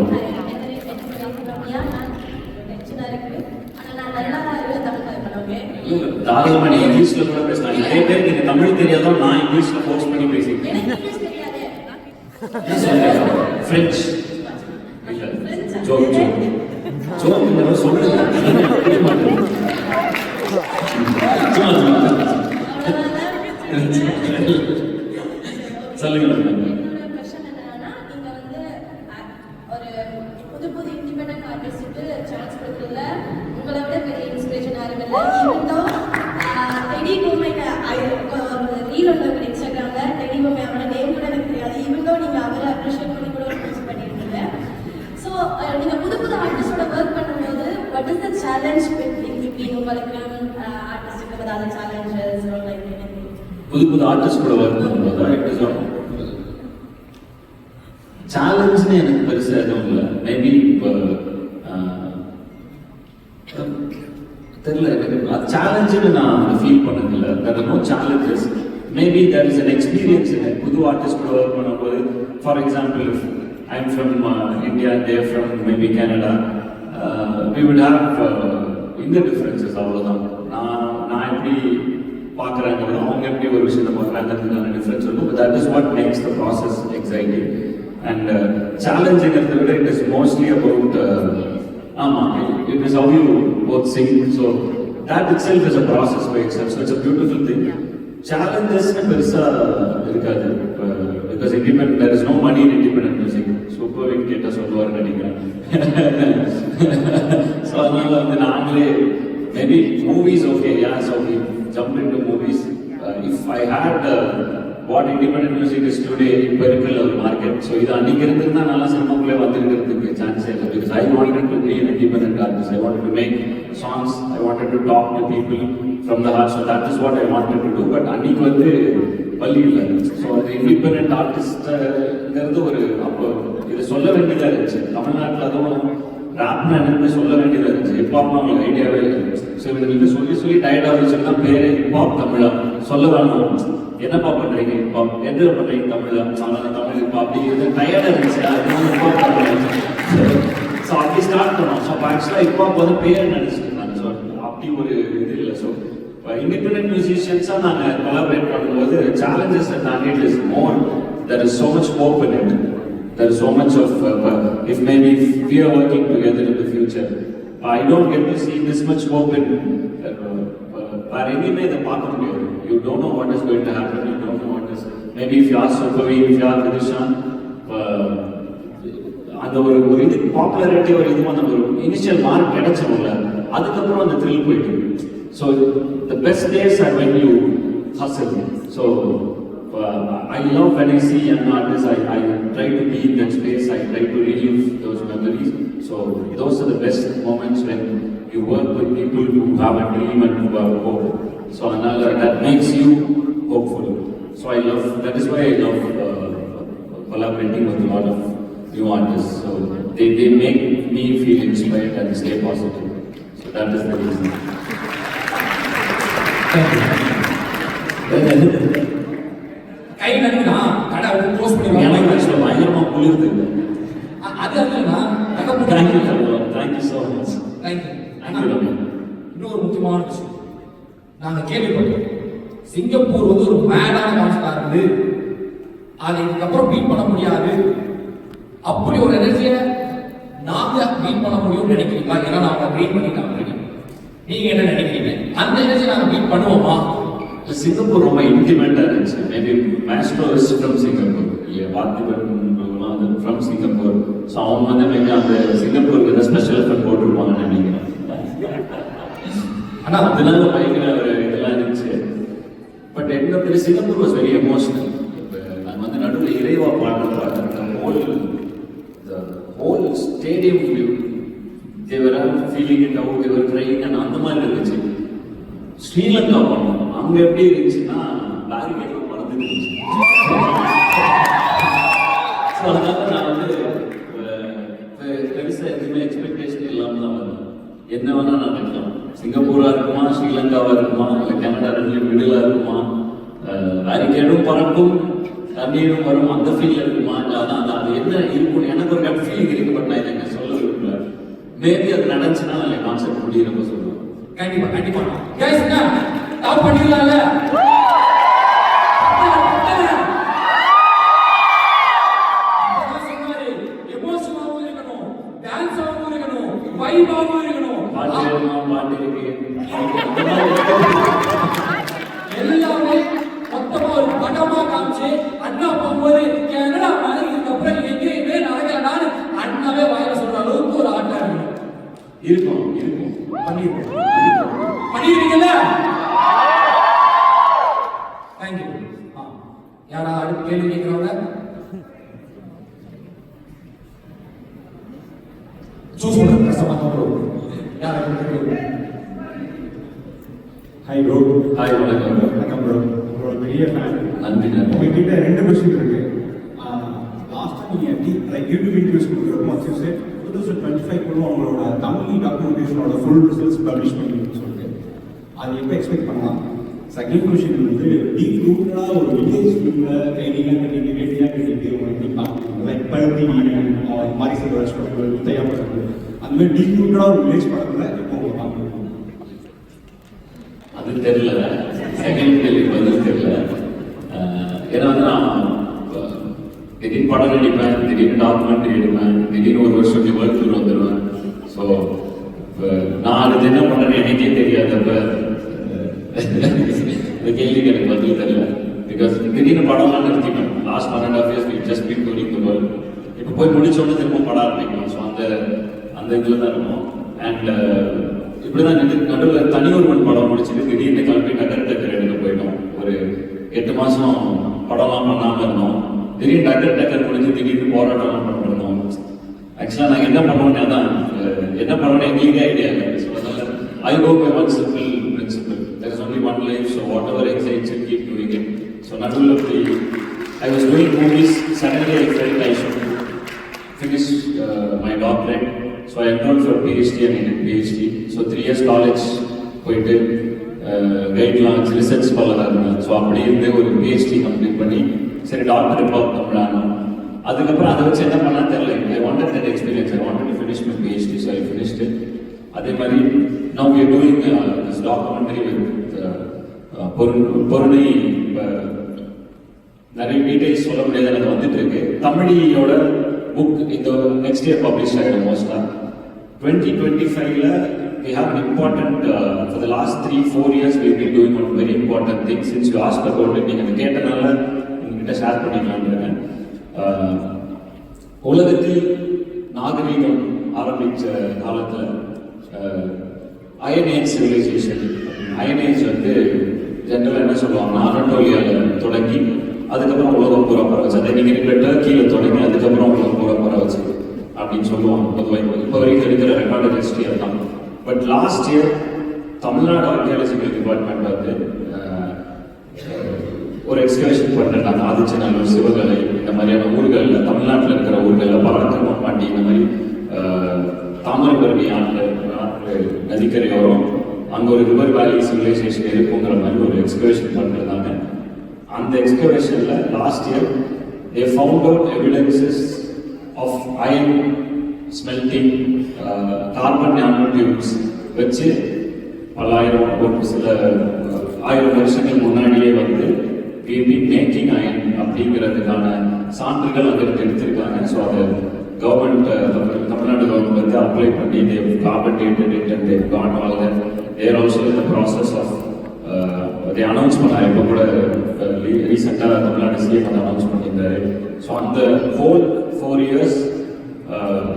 தாராளமாக நீ இங்கிலீஷில் கூட பேசலாம். நிறைய பேர் நீங்க தமிழ் தெரியாதோ நான் இங்கிலீஷில் ஃபோர்ஸ் பண்ணி பேசிக்கிறேன். ஃப்ரெஞ்ச் ஜோக் ஜோக் ஜோக் சொல்லுங்க. சொல்லுங்க. What is the challenge between உங்களுக்கு artistic ஏதாவது challenges or like anything? புது ஆர்டிஸ்ட் கூட ஒர்க் பண்ணும்போது இட் இஸ் சேலஞ்சுன்னு எனக்கு பெருசாக எதுவும் இல்லை. மேபி இப்போ தெரியல, எனக்கு அது சேலஞ்சுன்னு நான் ஃபீல் பண்ணதில்லை. There are no challenges. Maybe there is an experience. புது ஆர்டிஸ்ட் கூட ஒர்க் பண்ணும்போது for example I am from India, they're from maybe Canada, we would have இந்த டிஃப்ரென்சஸ் அவ்வளோதான். நான் எப்படி பார்க்குறாங்க, அவங்க எப்படி ஒரு விஷயத்தை பார்க்குறாங்கிறதுக்கான டிஃப்ரென்ஸ் இருக்கும். That is what makes the process exciting and சேலஞ்சுங்கிறத விட இட் இஸ் மோஸ்ட்லி அபவுட் ஆமாம் it is how you both sing. So that itself is a process by itself. So it's a beautiful thing. சேலஞ்சஸ்ன்னு பெருசாக இருக்காது because independent there is no money in independent music. Super கேட்டால் சொல்லுவார்னு நினைக்கிறேன். ஸோ அதனால வந்து நாங்களே maybe movies okay yes okay jump in to movies. If I had what independent music is today இப்போ இருக்கிற ஒரு மார்க்கெட். ஸோ இது அன்றைக்கி இருந்திருந்தா நல்லா சினிமாக்குள்ளே வந்துருக்கிறதுக்கு சான்ஸே இல்லை. Because I wanted to be an independent artist. I wanted to make songs. I wanted to talk to people from the heart. So that is what I wanted to do. But அன்றைக்கி வந்து வழி இல்லை. So அந்த independent ஆர்டிஸ்ட்ங்கிறது ஒரு அப்போ இதை சொல்ல வேண்டியதாக இருந்துச்சு. தமிழ்நாட்டில் அதுவும் ராப்னா என்னன்னு சொல்ல வேண்டியதாக இருந்துச்சு. ஹிப்ஹாப்னு அவங்களுக்கு ஐடியாவே இல்லை. ஸோ இவங்களுக்கு சொல்லி டயர்டாக வச்சுன்னா பேர் ஹிப்ஹாப் தமிழா சொல்ல வேணும். என்னப்பா பண்ணுறீங்க ஹிப்ஹாப், எந்த பண்ணுறீங்க தமிழா, ஆனால் தமிழ் ஹிப்ஹாப் அப்படி டயர்டாக இருந்துச்சு. அது ஹிப்ஹாப் தமிழ். ஸோ அப்படி ஸ்டார்ட் பண்ணோம். ஸோ ஆக்சுவலாக ஹிப்ஹாப் வந்து பேர் நினச்சிட்டு இருந்தாங்க. ஸோ அப்படி ஒரு இது இல்லை. So independent musicians are collaborate பண்ணும்போது challenges and target is more. There is so much hope in it. There is so much of if maybe we are working together in the future, I don't get to see this much hope in anyway the பார்க்க முடியாது. You don't know what is going to happen. You don't know what is maybe if you are Supavi, if you are Vidishan, அந்த ஒரு இது popularity ஒரு இது அந்த ஒரு initial mark கிடைச்சவங்கள அதுக்கப்புறம் அந்த த்ரில் போயிட்டு. So the best days are when you hustle. So I love when I see young artists. I try to be in that space. I try to relive those memories. So those are the best moments when you work with people who have a dream and who have hope. So another that makes you hopeful. So I love that is why I love collaborating with a lot of new artists. So they make me feel inspired and stay positive. So that is the reason. கை நடுனா கடை close பண்ணி எனக்கு ஆக்சுவலாக பயங்கரமாக குளிர்து. அது இல்லைன்னா thank you thank you so much. Thank you. இன்னொரு முக்கியமான விஷயம் நாங்கள் கேள்விப்பட்டோம். சிங்கப்பூர் வந்து ஒரு மேடான கான்செப்டாக இருக்குது. அதை இதுக்கப்புறம் பீட் பண்ண முடியாது. அப்படி ஒரு எனர்ஜியை நாங்கள் பீட் பண்ண முடியும்னு நினைக்கிறீங்களா? ஏன்னா நாங்கள் பீட் பண்ணிட்டாங்க. நீங்க என்ன நினைக்கிறீங்க? அந்த எனர்ஜி நாங்க மீட் பண்ணுவோமா? சிங்கப்பூர் ரொம்ப இன்டிமேட்டா இருந்துச்சு. Maybe maestro is from Singapore. Parthiban வந்து ஃப்ரம் சிங்கப்பூர். ஸோ அவங்க வந்து மேபி அந்த சிங்கப்பூருக்கு ஏதாவது ஸ்பெஷல் எஃபர்ட் போட்டுருப்பாங்கன்னு நினைக்கிறேன். ஆனால் அதனால பயங்கர ஒரு இதெல்லாம் இருந்துச்சு. end of the day, Singapore was very emotional. நான் வந்து நடுவில் இறைவா பாடுறப்ப the whole stadium they were feeling it out, they were crying and அந்த மாதிரி இருந்துச்சு. ஸ்ரீலங்கா போனோம், அங்க எப்படி இருந்துச்சுன்னா பேரிகேட்ல பறந்து இருந்துச்சு. ஸோ அதனால நான் வந்து பெருசாக எதுவுமே எக்ஸ்பெக்டேஷன் இல்லாமல் தான் வந்தேன். என்ன வேணா நான் நினைக்கலாம், சிங்கப்பூரா இருக்குமா, ஸ்ரீலங்காவா இருக்குமா, இல்லை கனடா ரெண்டுலையும் மிடிலா இருக்குமா, பேரிகேடும் பறக்கும் தண்ணீரும் வரும், அந்த ஃபீல் இருக்குமா, இல்லை அதான் அது என்ன இருக்கும் எனக்கு ஒரு கட் ஃபீலிங் இருக்கு. பட் நான் இதை சொல்ல விரும்பல. மேபி அது நடந்துச்சுன்னா நான் கான்செப்ட் முடியிறப்ப சொல்லுவேன். கண்டிப்பா கண்டிப்பா கைஸ் என்ன டாப் பண்ணிடலாம்ல. எமோஷனாவும் இருக்கணும், டான்ஸாவும் இருக்கணும், வைபாவும் இருக்கணும், பாட்டு இருக்கு எல்லாமே மொத்தமா ஒரு படமா காமிச்சு அண்ணா போகும்போது என்னடா மாதிரி இதுக்கப்புறம் எங்கேயுமே நடக்கலனான்னு அண்ணாவே வாயில சொல்ற அளவுக்கு ஒரு ஆட்டா இருக்கணும். இருக்கும் பண்ணிருக்கீங்கல்ல? தேங்க்யூ. யாரா அடுத்த கேள்வி கேட்கிறவங்க? சூஸ் பண்ணுங்க கஷ்டமா ப்ரோ. யாரா கேட்கிறீங்க? Hi bro. ஹாய் வணக்கம். வணக்கம் ப்ரோ. உங்களோட பெரிய ஃபேன். நன்றி. உங்ககிட்ட 2 கொஸ்டின் இருக்கு. லாஸ்ட் நீங்க யூடியூப் இன்டர்வியூஸ் கொடுக்குறப்போ once you said 2025 குள்ள உங்களோட தமிழ் டாக்குமெண்டேஷனோட ஃபுல் ரிசல்ட்ஸ் பப்ளிஷ் பண்ணுவீங்கன்னு சொல்லிட்டு அது எப்போ எக்ஸ்பெக்ட் பண்ணலாம்? செகண்ட் கொஸ்டின் வந்து டீப் ரூட்டடா ஒரு வில்லேஜ் ஃபிலிம்ல ட்ரைனிங்காக கட்டிட்டு வேட்டியாக கட்டிட்டு உங்களுக்கு பார்க்கணும். லைக் பருத்தி வீரன், மாரி செல்வராஜ் படங்கள், முத்தையா படங்கள், அந்த மாதிரி டீப் ரூட்டடா ஒரு வில்லேஜ் படத்துல எப்போ உங்களை பார்க்கணும்? அது தெரியல. செகண்ட் கேள்வி பதில் தெரியல. ஏன்னா வந்து நான் திடீர்னு படம் நடிப்பேன், திடீர்னு டாக்குமெண்ட்ரி எடுப்பேன், திடீர்னு ஒரு வருஷம் வேர்ல்ட் டூர் வந்துடுவேன். ஸோ நான் அடுத்து என்ன பண்ணுறேன்னு எனக்கே தெரியாதப்ப இந்த கேள்விக்கு எனக்கு பதில் தெரியல. பிகாஸ் திடீர்னு படம்லாம் நிறுத்திப்பேன். Last 1.5 years we just been touring the world. இப்போ போய் முடிச்சோடனே திரும்ப படம் ஆரம்பிக்கணும். ஸோ அந்த இதில் தான் இருக்கும். அண்ட் இப்படிதான் நடுவில் தனி ஒருவன் படம் முடிச்சுட்டு திடீர்னு கிளம்பி டக்கர் எடுக்க போயிட்டோம். ஒரு 8 மாசம் படம்லாம் பண்ணாமல் இருந்தோம். திடீர்னு டக்கர் முடிஞ்சு திடீர்னு போராட்டம்லாம் பண்ணிருந்தோம். ஆக்சுவலாக நாங்கள் என்ன பண்ணுவோம்னே தான் என்ன பண்ணோன்னு எங்களுக்கே ஐடியா இல்லை. ஸோ அதனால I go by one simple principle, there is only one life, so whatever excites you keep doing it. So நடுவில் I was doing movies, suddenly I felt I should finish my doctorate. So I enrolled for PhD and I did PhD. So 3 years college போயிட்டு கைட்லாம் research ஸ்காலராக இருந்தேன். So அப்படி இருந்து ஒரு PhD complete பண்ணி சரி doctor பார்த்தோம்னா அதுக்கப்புறம் அதை வச்சு என்ன பண்ணான்னு தெரியல. I wanted that experience, I wanted to finish my PhD. So I finished. அதே மாதிரி now we are doing this documentary with Porunai. நிறைய டீடைல்ஸ் சொல்ல முடியாது, எனக்கு வந்துட்டு இருக்கு. தமிழியோட புக் இந்த நெக்ஸ்ட் இயர் பப்ளிஷ் ஆகிடும் mostly. 2025 we have an important for the last 3-4 years we've been doing one very important thing. Since you asked about it, நீங்க கேட்டனால உங்ககிட்ட ஷேர் பண்ணிக்கலாம்னு. உலகத்தில் நாகரீகம் ஆரம்பிச்ச காலத்துல iron age civilisation, iron age வந்து ஜென்ரலாக என்ன சொல்லுவாங்கன்னா அனடோலியால தொடங்கி அதுக்கப்புறம் உலகம் பூரா பரவச்சு. அதை நீங்கள் இருக்கிற டர்க்கியில் தொடங்கி அதுக்கப்புறம் உலகம் பூரா பரவச்சு அப்படின்னு சொல்லுவாங்க பொதுவாக. இப்போ வரைக்கும் இருக்கிற ரெக்கார்டு ஹிஸ்ட்ரி அதுதான். But last year Tamil Nadu archaeological department வந்து ஒரு எக்ஸ்கர்ஷன் பண்ணிருந்தாங்க. ஆதிச்சநல்லூர், சிவகலை இந்த மாதிரியான ஊர்களில், தமிழ்நாட்டில் இருக்கிற ஊர்களில் பராக்கிரமபாண்டி இந்த மாதிரி தாமிரபரணி ஆற்று நதிக்கரையோரம் அங்கே ஒரு ரிவர் வேலி சிவிலைசேஷன் இருக்குங்கிற மாதிரி ஒரு எக்ஸ்கர்ஷன் பண்ணிருந்தாங்க. அந்த எக்ஸ்கவேஷனில் last year they found out evidences of iron smelting, carbon nanotubes வச்சு பல்லாயிரம் ஒரு சில 1000 வருஷங்கள் முன்னாடியே வந்து we've been making iron அப்படிங்கிறதுக்கான சான்றுகள் அதற்கு எடுத்திருக்காங்க. ஸோ அதை கவர்மெண்ட் தமிழ்நாடு கவர்மெண்ட் வந்து அப்ளை பண்ணி they've carbon dated it and they've got all that. They are also in the process of they announce பண்ணார். இப்போ கூட ரீசெண்டாக தமிழ்நாடு சிஎம் வந்து அனௌன்ஸ் பண்ணியிருந்தாரு. ஸோ அந்த whole 4 years,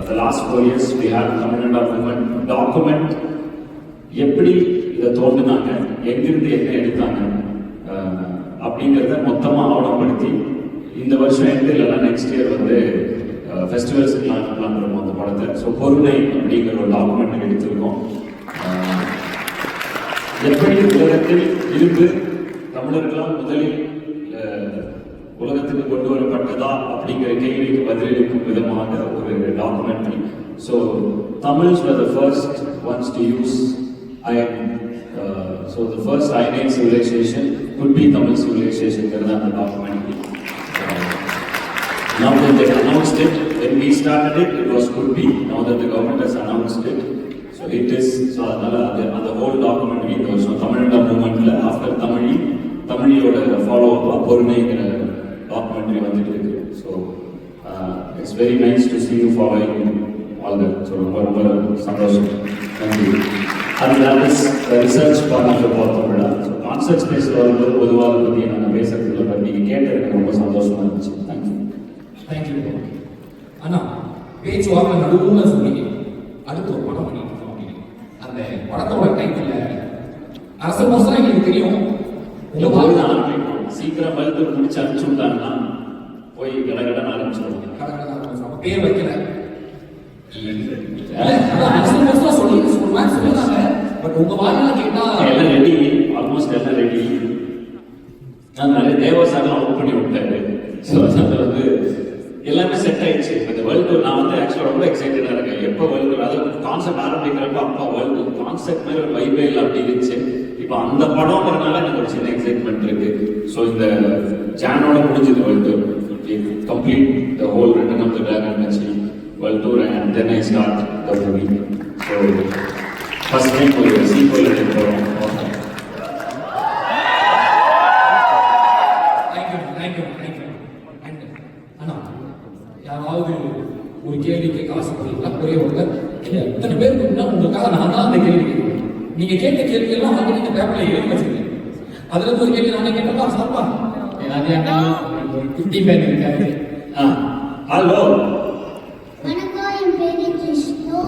the last 4 years we had Tamil Nadu government document எப்படி இதை தோன்றுனாங்க, எங்கிருந்து என்ன எடுத்தாங்க, அப்படிங்கிறத மொத்தமாக ஆவணப்படுத்தி இந்த வருஷம் எண்டு இல்லைன்னா நெக்ஸ்ட் இயர் வந்து ஃபெஸ்டிவல்ஸ் பிளான் பண்ணுறோம் அந்த படத்தை. ஸோ பொருளை அப்படிங்கிற ஒரு டாக்குமெண்ட் எடுத்திருக்கோம். எப்படி உலகத்தில் இருந்து தமிழர்களால் முதலில் உலகத்துக்கு கொண்டு வரப்பட்டதா அப்படிங்கிற கேள்விக்கு பதிலளிக்கும் விதமாக ஒரு documentary. So Tamils were the first ones to use iron. So the first iron civilization could be Tamil civilization. That's the documentary. Now that they announced it, when we started it, it was could be. Now that the government has announced it, so it is. So the whole documentary, so Tamil movement after Tamiliyoda follow-up பொருணைங்கிற documentary வந்துட்டு இருக்கு. So it's very nice to see you following all that. So ரொம்ப சந்தோஷம். Thank you. And that is the research part of the Tamil. So concept space வந்து பொதுவாக பற்றி நான் பேசுறதுல but நீங்கள் கேட்டது எனக்கு ரொம்ப சந்தோஷமா இருந்துச்சு. Thank you. தேங்க்யூ. அண்ணா பேச்சுவார்த்தை நடுவுல சொன்னீங்க அடுத்து ஒரு படம் பண்ணிட்டு இருக்கோம் அப்படின்னு. அந்த படத்தோட டைட்டில் அரசு மாசம் எங்களுக்கு தெரியும். உங்க போய் தான் ஆரம்பிக்கணும். சீக்கிரம் மருந்து முடிச்சு அனுப்பிச்சு விட்டாங்கன்னா போய் கடகடன் ஆரம்பிச்சிடுவாங்க. கடகடன் பேர் வைக்கல. அரசு மாசம் சொல்லுவாங்க. பட் உங்க வாயில கேட்டா எல்லாம் ரெடி, ஆல்மோஸ்ட் எல்லாம் ரெடி. நான் நிறைய தேவசாலாம் அவுட் பண்ணி விட்டாரு. ஸோ அது வந்து எல்லாமே செட் ஆயிடுச்சு. இந்த வேர்ல்டு டூர் நான் வந்து ஆக்சுவலாக ரொம்ப எக்ஸைட்டடாக இருக்கேன். எப்போ வேர்ல்டு டூர் அது கான்செப்ட் ஆரம்பிக்கிறப்ப அப்பா வேர்ல்டு டூர் கான்செப்ட் மாதிரி ஒரு வைபே இல்லை அப்படி இருந்துச்சு. இப்போ அந்த படம்ன்றதுனால எனக்கு ஒரு சின்ன எக்ஸைட்மெண்ட் இருக்கு. ஸோ இந்த ஜானோட முடிஞ்சது world tour complete the whole return of the dragon வச்சு world tour and then I start the movie. So first time ஒரு சீக்வல் எடுக்க போகிறோம். யாராவது ஒரு கேள்வி கேட்க ஆசைப்படுறீங்களா? ஒரே ஒருத்தர். எத்தனை பேருக்கு உங்களுக்காக நான் தான் அந்த கேள்வி கேட்கிறேன். நீங்க கேட்ட கேள்வி எல்லாம் வந்து நீங்க பேப்பர்ல எழுதி வச்சிருக்கீங்க. அதுல இருந்து ஒரு கேள்வி நானே கேட்டப்பா சாப்பா ஒரு குட்டி பேர் இருக்காரு. ஹலோ வணக்கம், என் பேரு கிருஷ்ணு.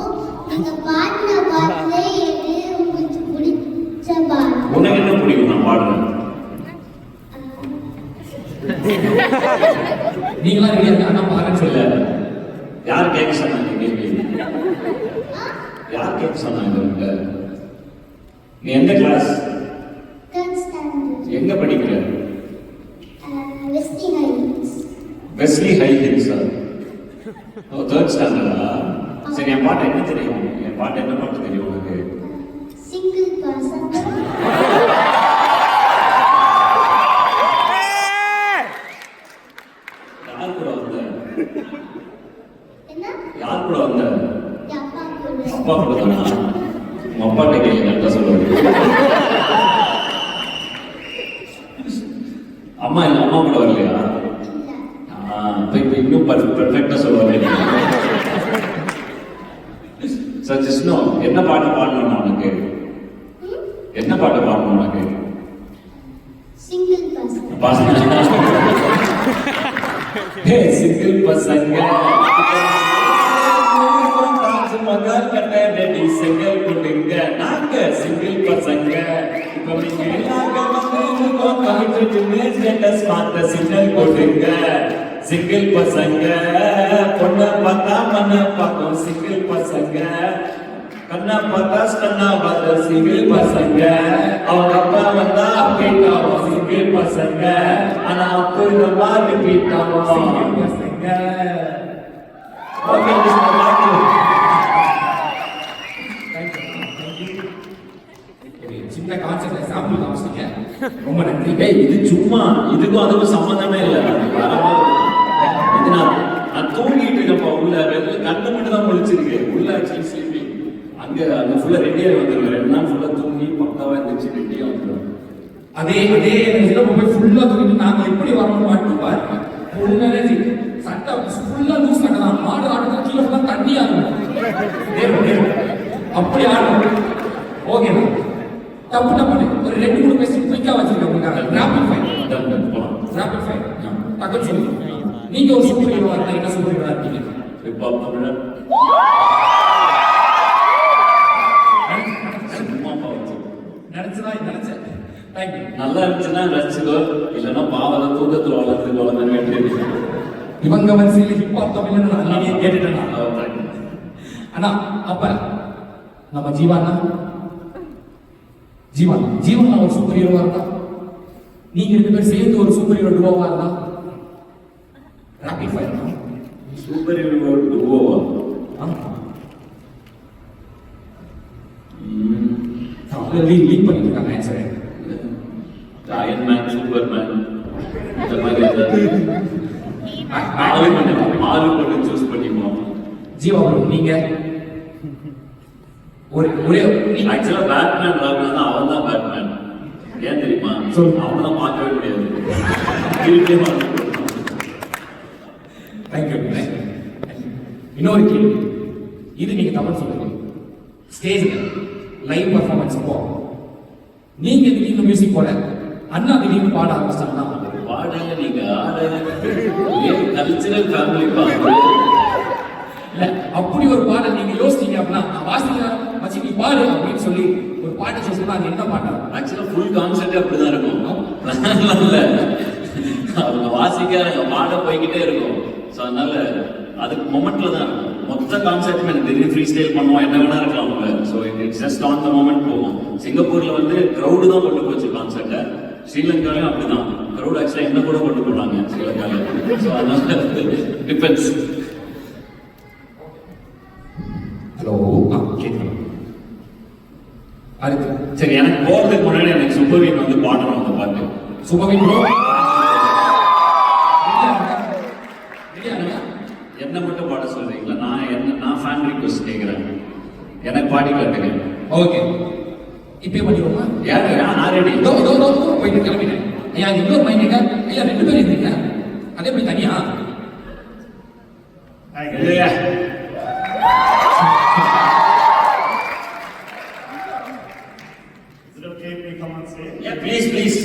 நீங்க பாடின பாட்டுல எது உங்களுக்கு பிடிச்ச பாட்டு? உனக்கு என்ன பிடிக்கும் நான் பாடுறேன்? நீங்களா ரெடியா இருக்கா? நான் பாருன்னு சொல்ல. யார் கேட்க சொன்னாங்க கேள்வி? யார் கேட்க சொன்னாங்க? நீ எந்த கிளாஸ்? Third standard. எங்க படிக்கிற? Wesley High Hills. Wesley High ஹில்ஸா? ஓ, தேர்ட் ஸ்டாண்டர்டா? சரி, என் பாட்டு என்ன தெரியும்? என் பாட்டு என்ன பாட்டு தெரியும் உனக்கு? Single person. யார் கூட வந்த? என்ன? யார் கூட வந்த? அப்பா கூட. அப்பா கூட தானா? உங்க அப்பா கேட்க கரெக்டா சொல்லுவாரு. அம்மா இல்ல, அம்மா கூட வரலையா? இப்போ இன்னும் பெர்ஃபெக்டா சொல்லுவாரு. சார் ஜிஷ்ணு, என்ன பாட்டு பாடணும் உனக்கு? என்ன பாட்டு பாடணும் உனக்கு? Single person. ஹே சிங்கிள் பசங்க மகால் கட்ட ரெடி சிங்கிள் கொடுங்க. நாங்க சிங்கிள் பசங்க இப்போ நீங்க ஸ்டேட்டஸ் பார்த்த சிங்கிள் கொடுங்க. சிங்கிள் பசங்க பொண்ணை பார்த்தா மண்ணை பார்க்கும். சிங்கிள் பசங்க கண்ணா பார்த்தா ஸ்டன்னா பார்த்த. சிங்கிள் பசங்க அவங்க அப்பா வந்தா கேட்டாவும். சிங்கிள் பசங்க ஆனா அப்போ இந்த மாதிரி கேட்டாவும். சிங்கிள் பசங்க. ஓகே, சின்ன கான்செப்ட் சாம்பிள் காமிச்சிங்க. ரொம்ப நன்றி. இது சும்மா இதுக்கும் அதுக்கும் சம்பந்தமே இல்லை. இது நான் தூங்கிட்டு இருக்கப்ப உள்ள வெளில கண்ணு மட்டும் தான் முழிச்சிருக்கு. உள்ள ஆக்சுவலி ஸ்லீப்பிங். அங்க ஃபுல்லா ரெடியாக வந்துருவேன். 2 நாள் ஃபுல்லா தூங்கி பக்காவா இருந்துச்சு. ரெடியாக வந்துருவேன். அதே போய் ஃபுல்லா தூக்கிட்டு நாங்க எப்படி வரணும் மட்டும் பாருங்க. ஃபுல்லா சட்டை ஃபுல்லா லூஸ் சட்டை தான். மாடு ஆடுறது கீழே ஃபுல்லா தண்ணி ஆகும். அப்படி ஆடும். ஓகேண்ணா, தப்பு தப்பு ஒரு 2-3 கொஸ்டின் குயிக்கா வச்சிருக்கேன் உங்களுக்காக. Rapid fire. Rapid fire. டக்குன்னு சொல்லுங்க. நீங்க ஒரு சூப்பர் ஹீரோவா இருந்தா என்ன சூப்பர் ஹீரோவா இருப்பீங்க? ஹிப்ஹாப் தமிழர். நினைச்சேன். தேங்க்யூ. நல்லா இருந்துச்சுன்னா ரசிச்சுக்கோ, இல்லைன்னா பாவம் தூக்கத்தில் வளர்ந்து வேண்டியது. இவங்க வரிசையில் ஹிப்ஹாப் தமிழ் நான் கேட்டுட்டேன். அண்ணா அப்ப நம்ம ஜீவானா ஒரு சூப்பர் ஹீரோவா இருந்தா, நீங்க 2 பேரும் சேர்ந்து ஒரு சூப்பர் ஹீரோ டுவோவா இருந்தா, ராபிட் ஃபயர் சூப்பர் ஹீரோ டுவோவா? லீக் பண்ணிட்டு இருக்காங்க answer. Iron man, super man, இந்த மாதிரி ஆறு பண்ணி சூஸ் பண்ணிப்போம். ஜீவா ப்ரோ நீங்க ஒரே ஆக்சுவலா பேட்மேன் ராபின் தான், அவன் தான் பேட்மேன். ஏன் தெரியுமா? அவனை தான் பார்க்கவே முடியாது. தேங்க்யூ. இன்னொரு கேள்வி, இது நீங்க தமிழ் சொல்லுங்க. ஸ்டேஜ்ல லைவ் பர்ஃபார்மன்ஸ் அப்போ நீங்க திடீர்னு மியூசிக் போட, அண்ணா திடீர்னு பாட ஆரம்பிச்சாங்கன்னா, பாடல நீங்க ஆட கல்ச்சரல் ஃபேமிலி பாட்டு இல்ல அப்படி ஒரு பாடல் நீங்க யோசிச்சீங்க அப்படின்னா, நான் வாசிக்கிறேன் மச்சி நீ பாடு அப்படின்னு சொல்லி ஒரு பாட்டு சொல்லுன்னா அது என்ன பாட்டா? ஆக்சுவலா ஃபுல் கான்செப்டே அப்படிதான் இருக்கும். இல்ல அவங்க வாசிக்க பாட போய்கிட்டே இருக்கும். ஸோ அதனால அதுக்கு மொமெண்ட்ல தான் இருக்கும். மொத்த கான்செப்ட் எனக்கு தெரியும். ஃப்ரீ ஸ்டைல் பண்ணுவோம், என்ன வேணா இருக்கலாம் அவங்க. So it's just on the moment போகும். சிங்கப்பூர்ல வந்து க்ரௌடு தான் கொண்டு போச்சு கான்செப்டை. ஸ்ரீலங்காலையும் அப்படிதான். க்ரௌட் ஆக்சுவலா என்ன கூட கொண்டு போனாங்க ஸ்ரீலங்கால. ஸோ அதனால டிபெண்ட்ஸ். ஹலோ கேட்கலாம். அடுத்து சரி, எனக்கு போறதுக்கு முன்னாடி எனக்கு சுப்பவீன் வந்து பாடணும் அந்த பாட்டு. சுபவின் ப்ரோ என்ன மட்டும் பாட சொல்றீங்களா? நான் ஃபேன் ரிக்வெஸ்ட் கேட்கிறேன். எனக்கு பாடி காட்டுங்க. ஓகே இப்பயே பண்ணிடுவோமா? யாரு? நான் ரெடி. போயிட்டு கிளம்பிட்டேன். ஐயா இன்னொரு மைனிங்க ஐயா 2 பேர் இருந்தீங்க, அதே போய் தனியா இல்லையா? Yeah, please.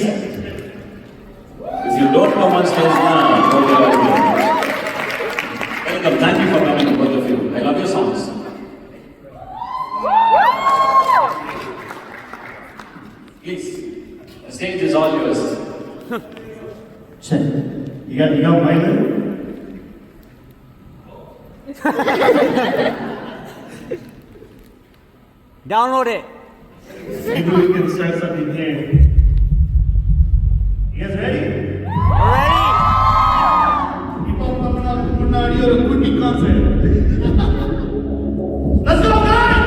If you don't come on stage now, welcome. Thank you for coming, both of you. I love your songs. Please, the stage is all yours. Check. You got my name? Download it. Maybe we can start something here. You guys ready? Ready? Hip Hop Tamilnadu முன்னாடி ஒரு குட்டி concept. Let's go guys!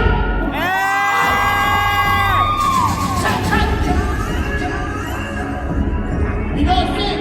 We go sing.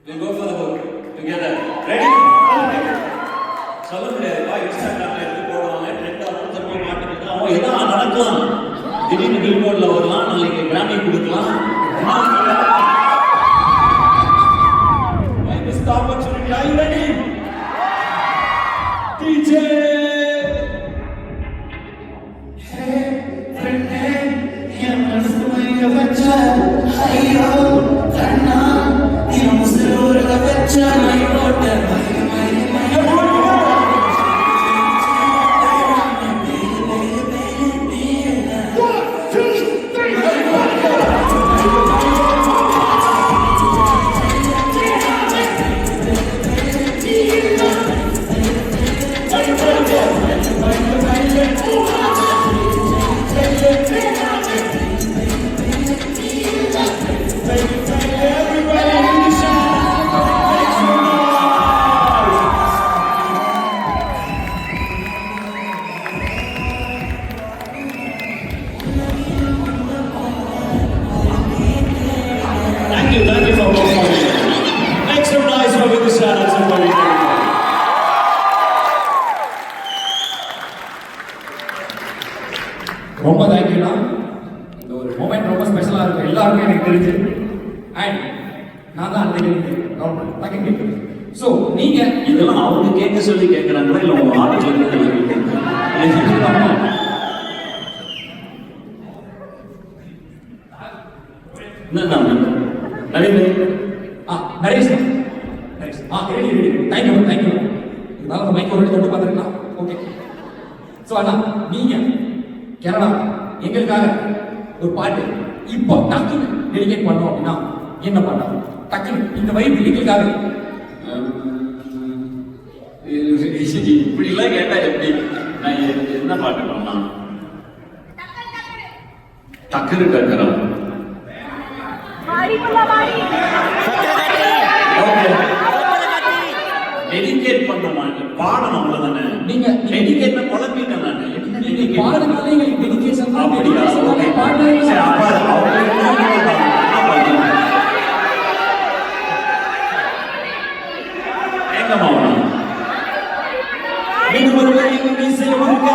We'll go for the hook together. Ready? சொல்ல முடியாது. இன்ஸ்டாகிராம்ல எடுத்து போடுவாங்க, trend ஆகும், திரும்ப மாட்டிக்கிட்டு அவன் எதாவது நடக்கலாம். திடீர்னு பில்போர்ட்ல வரலாம், நாளைக்கு கிராமி கொடுக்கலாம். This opportunity, are you ready? DJ! One, two, three, எல்லாருக்கும் எனக்கு தெரிஞ்சு அண்ட் நான் தான் அந்த ஸோ நீங்க இதெல்லாம் அவங்க கேட்க சொல்லி கேட்கறாங்களா இல்ல உங்க ஆட்கள் நரேஷ் ரெடி தேங்க்யூ இருந்தாலும் மைக் ஒரு தொட்டு பார்த்துருக்கலாம் ஓகே ஸோ அண்ணா நீங்க கனடா எங்களுக்காக ஒரு பாட்டு இப்போ டக்குன்னு டெடிகேட் பண்ணோம் அப்படின்னா என்ன பண்ணலாம் டக்குன்னு இந்த வைப்பு எங்களுக்காக இப்படி எல்லாம் கேட்டா எப்படி நான் என்ன பாட்டு பண்ணலாம் டக்குனு டக்குறா டெடிகேட் பண்றோமா பாடணும் அவ்வளவுதானே நீங்க டெடிகேட் குழம்பிட்டேன் நான் நீங்க பாடுறதுனால எங்களுக்கு டெடிகேஷன் தான் அப்படியா ஓகே பாடுறது சரி அப்ப எங்க மாவனா நீங்க ஒரு நீங்க மீசைய முறுக்க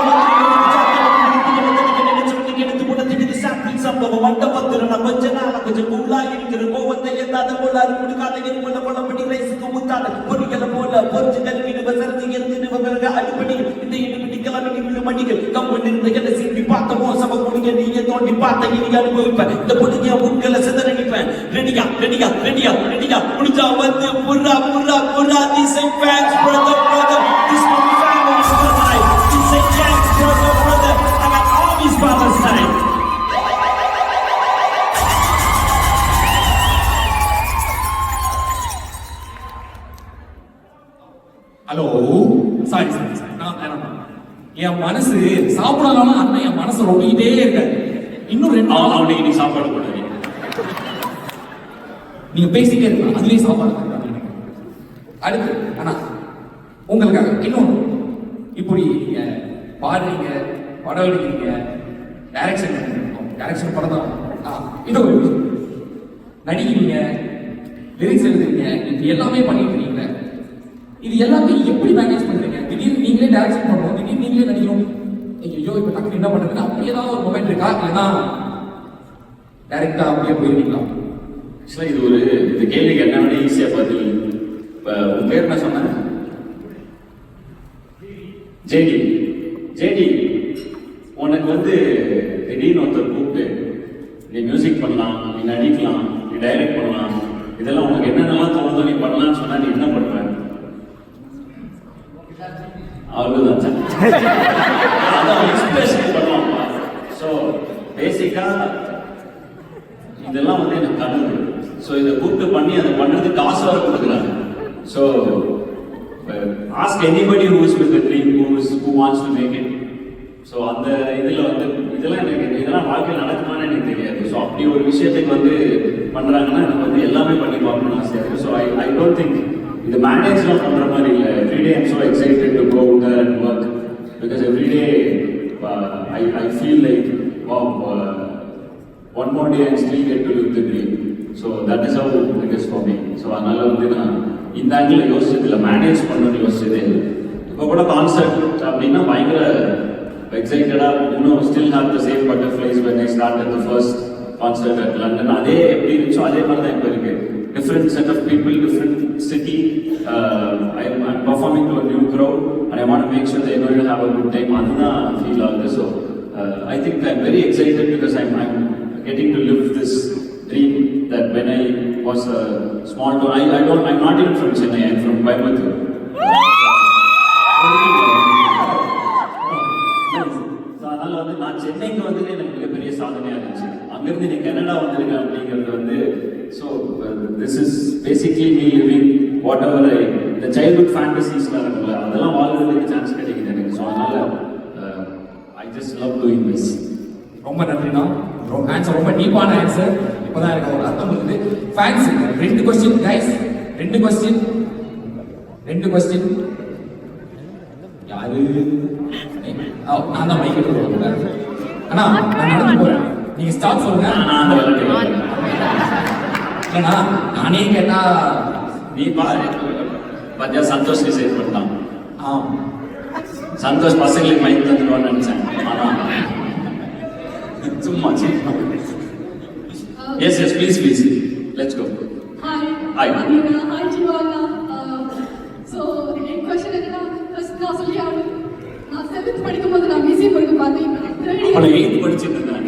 சம்பவம் வந்த பத்திரன கொஞ்ச நாள கொஞ்சம் கூலா இருக்கிற கோவத்தை எந்தாத போல அறுமுடுக்காத எரிமல பொலப்படி ரைஸுக்கு முத்தாத பொடிகளை போல பொறிச்சு கருவிடு வசரத்து எரிஞ்சு பிறகு அடிப்படி இந்த இடுபடி கிளம்பி விழு மணிகள் கம்பு நின்று எதை சீட்டி பார்த்த மோசம குடிங்க நீங்க தோண்டி பார்த்த இனி அனுபவிப்பேன் இந்த பொடிங்க முன்களை சிதறடிப்பேன் ரெடியா முடிஞ்சா வந்து புறா திசை fans brother this one family for life திசை gangs brother I got all these brothers side hello sorry நான் என் மனசு சாப்பிடலாம் அண்ணன் என் மனசு ரொம்பிக்கிட்டே இருக்காரு இன்னும் 2 நாள் அவனுக்கு நீ சாப்பாடு போடுறீங்க நீங்க பேசிட்டே இருக்கலாம் அதுலயே சாப்பாடு அடுத்து அண்ணா உங்களுக்காக இன்னொன்று இப்படி நீங்க பாடுறீங்க படம் எடுக்கிறீங்க டைரக்ஷன் படம் தான் இது ஒரு விஷயம் நடிக்கிறீங்க லிரிக்ஸ் எழுதுறீங்க இது எல்லாமே பண்ணிட்டு இருக்கீங்க இது எல்லாமே எப்படி மேனேஜ் பண்றீங்க திடீர்னு நீங்களே டைரக்ஷன் பண்ணணும் திடீர்னு நீங்களே நடிக்கணும் ஐயோ இப்ப டக்குனு என்ன பண்றதுன்னு அப்படி ஏதாவது ஒரு மொமெண்ட் இருக்கா இல்லைன்னா டைரக்டா அப்படியே போயிருக்கீங்களா ஆக்சுவலா இது ஒரு இந்த கேள்விக்கு என்ன விட ஈஸியா பதில் இப்ப உன் பேர் என்ன சொன்ன ஜேடி உனக்கு வந்து திடீர்னு ஒருத்தர் கூப்பிட்டு நீ மியூசிக் பண்ணலாம் நீ நடிக்கலாம் நீ டைரக்ட் பண்ணலாம் இதெல்லாம் உனக்கு என்னென்னலாம் தோணுதோ நீ பண்ணலாம்னு சொன்னா நீ என்ன பண்ற அவ்வளவுதான் அதான் எக்ஸ்பிரஷன் பண்ணுவாங்க ஸோ பேசிக்கா இதெல்லாம் வந்து எனக்கு கனவு ஸோ இதை கூப்பிட்டு பண்ணி அதை பண்ணுறதுக்கு காசு வர கொடுக்குறாங்க so ask anybody who is with dream who wants to make it so அந்த இதில் வந்து இதெல்லாம் வாழ்க்கையில் நடக்குமான்னு எனக்கு தெரியாது ஸோ அப்படி ஒரு விஷயத்துக்கு வந்து பண்ணுறாங்கன்னா எனக்கு வந்து எல்லாமே பண்ணி பார்க்கணும்னு ஆசையாக இருக்குது ஸோ ஐ டோன்ட் திங்க் இது மேனேஜ்லாம் பண்ணுற மாதிரி இல்லை everyday I'm so excited to go there and work because everyday I feel like one more day and still get to live the dream. So that is how it is for me. So அதனால வந்து நான் இந்த angle யோசிச்சதில்லை manage பண்ணணும்னு யோசிச்சதே இல்லை இப்போ கூட concert அப்படின்னா பயங்கர எக்ஸைட்டடாக இன்னும் still have the same butterflies when I start the first concert at London அதே எப்படி இருந்துச்சோ அதே மாதிரி தான் இப்போ இருக்கு different set of people different city I'm performing to a new crowd and I want to make sure they going to have a good time அதுதான் feel ஆகுது so I think I'm very excited because I'm getting to live this dream that when I was a small town, I'm not even from Chennai, I'm from Coimbatore. So அதனால வந்து நான் சென்னைக்கு வந்து எனக்கு மிகப்பெரிய சாதனையா இருந்துச்சு அங்கிருந்து நீ கனடா வந்திருக்கேன் அப்படிங்கிறது வந்து so this is basically me living whatever இந்த சைல்ட்ஹுட் ஃபேண்டசிஸ்லாம் இருக்குல்ல அதெல்லாம் வாழ்றதுக்கு சான்ஸ் கிடைக்குது எனக்கு ஸோ அதனால I just love doing this. ரொம்ப நன்றிண்ணா ஆன்சர் ரொம்ப டீப்பான ஆன்சர் இப்போதான் எனக்கு ஒரு அர்த்தம் இருக்குது ஃபேன்ஸ் 2 கொஸ்டின் கைஸ் 2 கொஸ்டின் யாரு நான் தான் மைக் எடுத்து அண்ணா நான் நடந்து போறேன் நீங்க ஸ்டாப் சொல்லுங்க ஏன்னா நானே கேட்டா நீ பாரு பத்தியா சந்தோஷ் டிசைட் பண்ணலாம் ஆம் சந்தோஷ் பசங்களுக்கு மைக் தந்துடுவான்னு நினைச்சேன் ஆனா சும்மா Yes, please. Let's go. Hi. Hi. Amina. Hi, Jiwana. So, N question என்னன்னா, first நான் சொல்லி ஆகணும். நான் 7th படிக்கும்போது நான் மியூசியம் போய் பார்த்தேன். அப்ப 8th படிச்சிட்டு இருந்தேன்.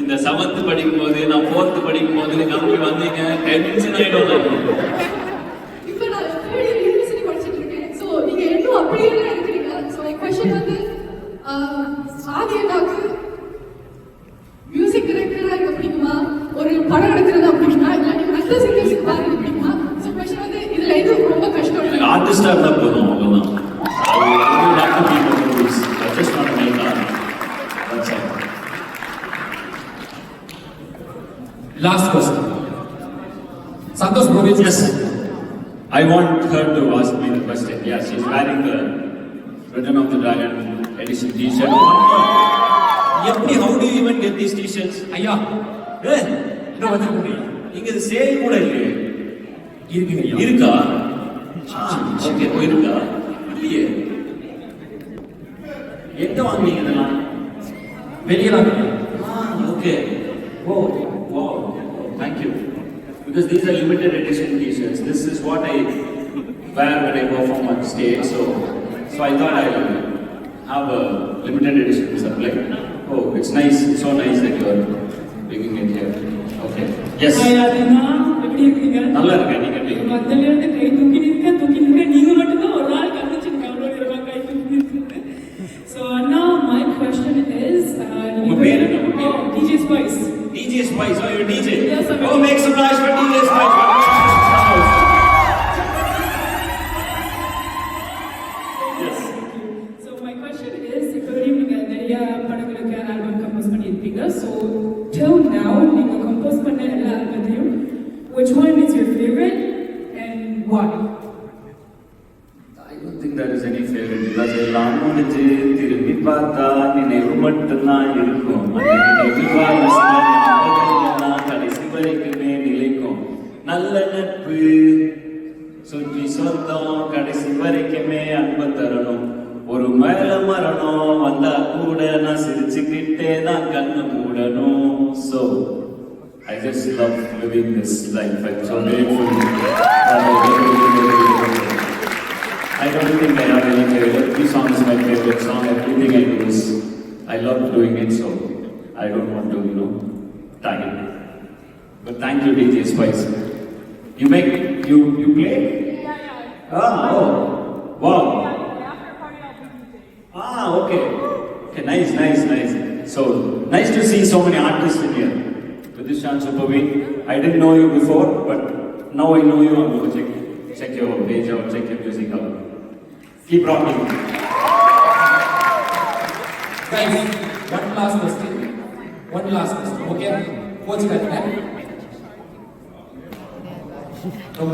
இந்த 7th படிக்கும்போது நான் 4th படிக்கும்போது நம்பி வந்தீங்க டென்ஷன் ஆயிடும். இப்போ நான் 3rd year யூனிவர்சிட்டி படிச்சிட்டு இருக்கேன். So, நீங்க இன்னும் அப்படியே தான் இருக்கிறீங்க. So, என் question வந்து ஆதி அண்ணாக்கு மியூசிக் டைரக்டரா இருக்க பிடிக்குமா, ஒரு படம் எடுக்கிறதா பிடிக்குமா, இல்லாட்டி நல்ல சிங்கர்ஸ்க்கு பாடுறது பிடிக்குமா? ஸோ கொஸ்டின் வந்து இதுல எது ரொம்ப கஷ்டம்? எனக்கு ஆர்டிஸ்டா இருந்தா போதும், அவ்வளவுதான். Last question. Santosh Brovich. Yes. I want her to ask me the question. Yeah, she's wearing the Return of the Dragon edition t-shirt. How do you even get these t-shirts? ஐயா, இன்னும் வந்துருக்கீங்க. இங்க இது சேல் கூட இல்லையே. இருக்குங்க ஐயா. இருக்கா? ஓகே, இருக்கா? இல்லையே. எங்க வாங்குனீங்க இதெல்லாம்? வெளியே வாங்க. Okay. Oh, wow. Thank you. Because these are limited edition t-shirts. This is what I wear when I perform on stage. So I thought I'll have a limited edition supply. Oh, it's nice. It's so nice that you're bringing it here. Okay. Yes. ஆயாதினா எப்படி இருக்கீங்க? நல்லா இருக்கேன். நீங்க எப்படி? மத்தல இருந்து கை தூக்கி நிக்க நீங்க மட்டும் தான் ஒரு நாள் கண்டுச்சிங்க அவ்வளவு நேரமா கை தூக்கி நிக்க. So now my question is உங்க பேர் என்ன? DJ Spice. DJ Spice. Oh, you're DJ. Yes, I'm Oh, make some noise for DJ Spice. Yes. So my question is இப்போ நீங்க நிறைய படங்களுக்கு ஆல்பம் கம்போஸ் பண்ணிருப்பீங்க. So till now நீங்க compose பண்ண எல்லா ஆல்பத்தையும் which one is your favorite and why? I don't think there is any favorite because எல்லாம் முடிஞ்சு திரும்பி பார்த்தா நினைவு மட்டும்தான் இருக்கும். கடைசி வரைக்குமே நிலைக்கும். நல்ல நட்பு சுற்றி சொந்தம் கடைசி வரைக்குமே அன்பு தரணும். ஒரு மேல மரணம் வந்தா கூட நான் சிரிச்சுக்கிட்டே தான் கண்ணு மூடணும். So I just love living this life. I'm so grateful. I don't think I have any favorite. This song is my favorite song. Everything I do is, I love doing it, so I don't want to, tag it. But thank you, DJ Spice. You play? Yeah. Oh, wow. Okay. Okay, nice. So, nice to see so many artists in here. Vidishan Superweek. I didn't know you before, but now I know you. I'm going to check your page out, check your music out. Keep rocking. Guys, one last question. Okay? What's that?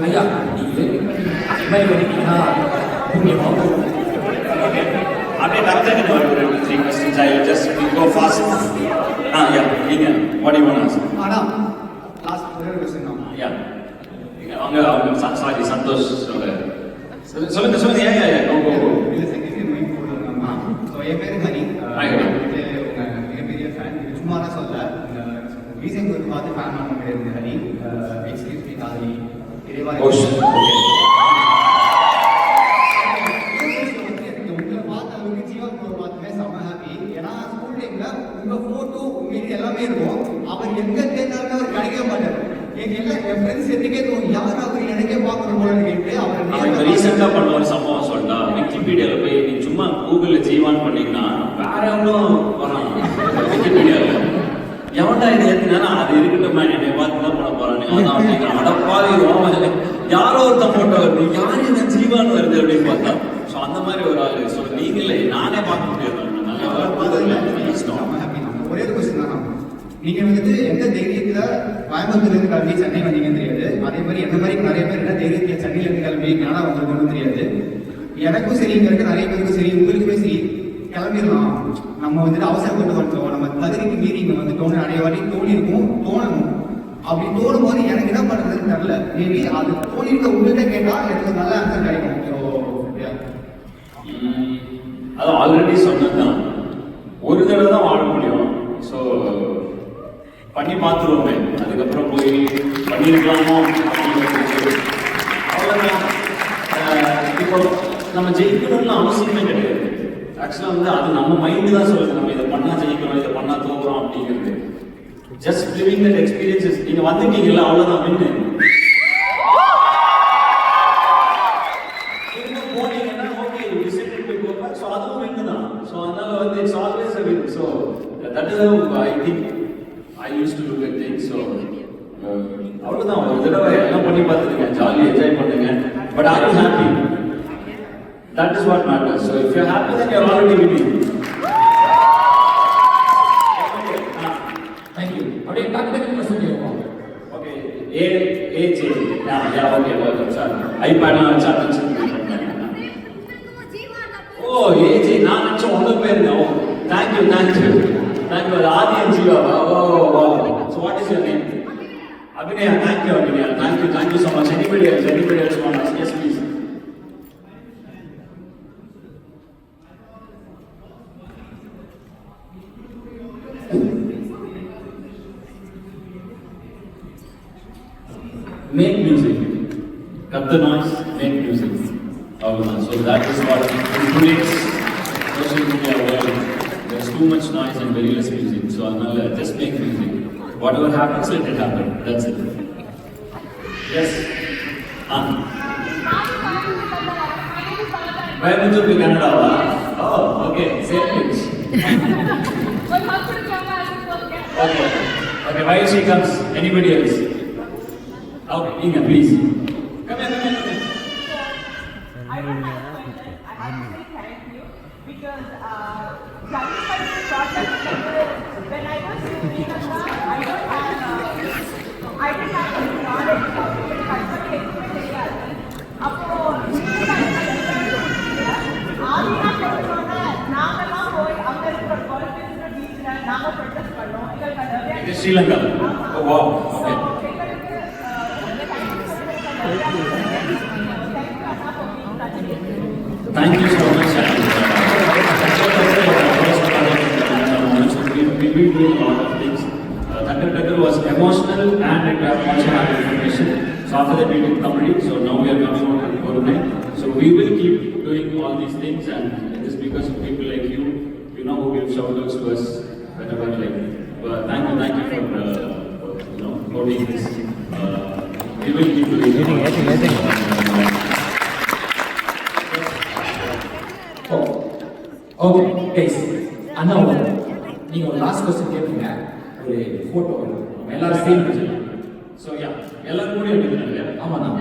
ஐயா, நீங்க இவரை பண்ணிட்டீங்கன்னா புண்ணியமா? Okay. After that, 3 questions. I will just go fast. Yeah. What do you want to ask? Last ஒரே question தான். Yeah. அவங்க sorry Santhosh சொல்லுங்க. Yeah. Go. இல்ல செகண்டரி மைண்ட் போடுறாங்க. சோ என் பேரு ஹரி. உங்க மிகப்பெரிய ஃபேன். சும்மா தான் சொல்ல. ரீசன் ஒரு பார்த்து ஃபேன் ஆன கிடையாது ஹரி. எக்ஸ்கியூஸ் மீ காதலி. இறைவா. உங்க போட்டோ மீதி எல்லாமே இருக்கும். அவர் எங்க தேர்ந்தாலுமே அவர் கிடைக்க மாட்டார். என் ஃப்ரெண்ட்ஸ் எதுக்கே யார் அவர் எனக்கே பார்க்கணும் போல கேட்டு அவர் ரீசெண்டா பண்ண ஒரு சம்பவம் சொல்லிட்டா விக்கிபீடியால போய் நீ சும்மா கூகுள்ல ஜீவான் பண்ணீங்கன்னா வேற எவ்வளவு வரான் விக்கிபீடியால எவன்டா இது ஏத்தினா அது இருக்கட்டுமே என்னை பார்த்து தான் பண்ண போறான் அடப்பாதி யாரோ ஒருத்த போட்டோ வருது யாரு இந்த ஜீவான் வருது அப்படின்னு பார்த்தா ஸோ அந்த மாதிரி ஒரு ஆளு ஸோ நீங்க இல்லை நானே பார்க்க முடியாது. ஒரே ஒரு கொஸ்டின் தான். நீங்க வந்துட்டு எந்த தைரியத்துல கோயம்புத்தூர்ல இருந்து கிளம்பி சென்னை வந்தீங்கன்னு தெரியாது. அதே மாதிரி என்ன மாதிரி நிறைய பேர் என்ன தைரியத்துல சென்னையில இருந்து கிளம்பி கனடா வந்திருக்கணும் தெரியாது. எனக்கும் சரி இங்க இருக்க நிறைய பேருக்கும் சரி உங்களுக்குமே சரி கிளம்பிடலாம் நம்ம வந்துட்டு அவசரப்பட்டு வந்துட்டோம் நம்ம தகுதிக்கு மீறி இங்க வந்துட்டோம்னு நிறைய வாட்டி தோணணும். அப்படி தோணும் போது எனக்கு என்ன பண்றதுன்னு தெரியல. மேபி அது தோணிருக்க உங்கள்கிட்ட கேட்டா எனக்கு நல்ல ஆன்சர் கிடைக்கும். அது ஆல்ரெடி சொன்னதுதான் ஒரு தடவை தான் வாழ முடியும். ஸோ பண்ணி பார்த்துருவோமே, அதுக்கப்புறம் போய் பண்ணியிருக்கலாமோ அப்படிங்கிறது அவ்வளோதான். இப்போ நம்ம ஜெயிக்கணும்னு அவசியமே கிடையாது. ஆக்சுவலாக வந்து அது நம்ம மைண்டு தான் சொல்லுது, நம்ம இதை பண்ணால் ஜெயிக்கிறோம், இதை பண்ணால் தோக்குறோம் அப்படிங்கிறது. Just living that experiences. நீங்கள் வந்துட்டீங்கல்ல, அவ்வளோதான் வின்னு. போனீங்கன்னா okay, you decided to go back, so அதுவும் வின்னு தான். ஸோ அதனால வந்து it's always a win. So that is how I think I use to look at things. So அவ்வளோதான். ஒரு தடவை எல்லாம் பண்ணி பார்த்துருக்கேன், ஜாலியாக என்ஜாய் பண்ணுங்க. But are you happy? That is what matters. So if you're happy, then you're already winning. Thank you. அப்படியே டக்கு கொஸ்டின் கேட்போம். Okay. AJ. Yeah, okay, welcome, sir. iPad-லாம் வச்சு அடிச்சிருக்கீங்க. Oh, AJ, நான் நினைச்ச உங்க பேர் தான். Thank you. அது ஆதி and ஜீவாவா? Oh. So what is your name? Abhinaya. Thank you, Abhinaya. Thank you so much. Anybody else want to ask? Yes, please. Make music. Cut the noise, make music. So that is what in today's social media world, there's too much noise and very less music. So I'll just make music. Whatever happens, let it happen. That's it. Yes. Where would you be, Canada? Oh, okay. Same pitch. Okay. While she comes, anybody else? Okay, Inga, please. Come here. I don't have a question. I have to say thank you because judging by the process, when I was doing I didn't have any knowledge of it. It is Sri Lanka. Oh wow. Okay. Thank you so much. We will do a lot of things. Thunder was emotional and it also had information. So after that we did comedy. So now we are coming out with Gourmet. So we will keep doing all these things, and it is because of people like you, who give shout outs to us whenever like. Thank you for holding this. We will keep doing it. Okay guys, அண்ணா நீங்க ஒரு last question கேட்பீங்க, ஒரு photo எல்லாரும் same வச்சுக்கலாம். So எல்லாரும் கூட எடுக்கிறாங்க. ஆமாம் நான்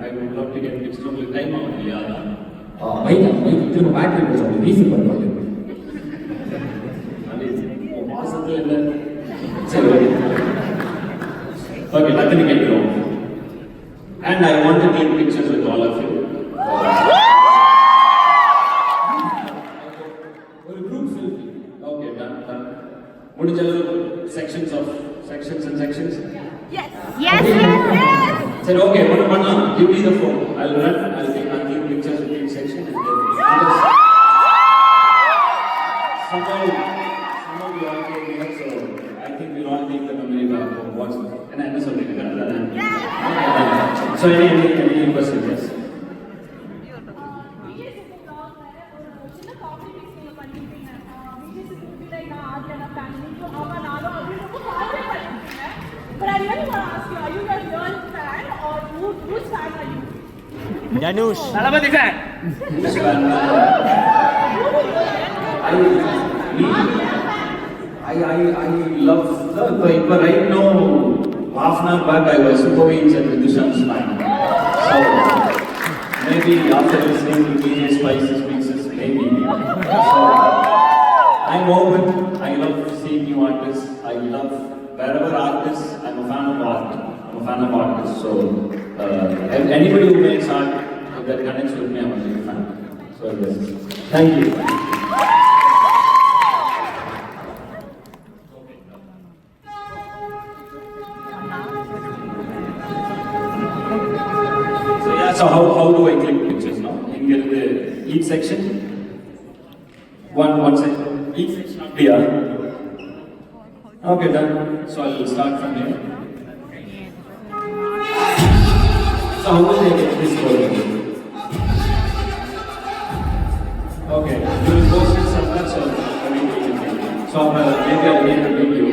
I would love to get fixed. உங்களுக்கு டைம் ஆகும் இல்லையா? பைக் திரும்ப பேட்டரி கொஞ்சம் ரீஃபில் பண்ணுவாங்க. அது மாசத்துல இல்லை. சரி ஓகே, டக்குன்னு கேட்கிறோம். And I want to take pictures with all of you. Okay, done. Would you sections and sections? Yes. Said okay, what do you give me the phone. I'll run. I'll take pictures with each section. And then somehow we all came here, so I think we'll all take the memory back of what's. And I know something like that. So any questions? Yes. But I really want to ask you, are you a real fan or whose fan are you? Janush. Salabati fan. Which one? I love but right now, half an hour back I was super at Vidushan's fan. So maybe after listening to DJ Spice's mixes, maybe. So I'm open. I love seeing new artists. I love wherever artists. I'm a fan of art. I'm a fan of artists. So anybody who makes art that connects with me, I'm a big fan. So yes, thank you. So how do I click pictures now? Here the each section. One section. Each section. Yeah. Okay, done. So I'll start from here. So how will I get this going? Okay, you will post it somewhere, so so maybe I'll make a video.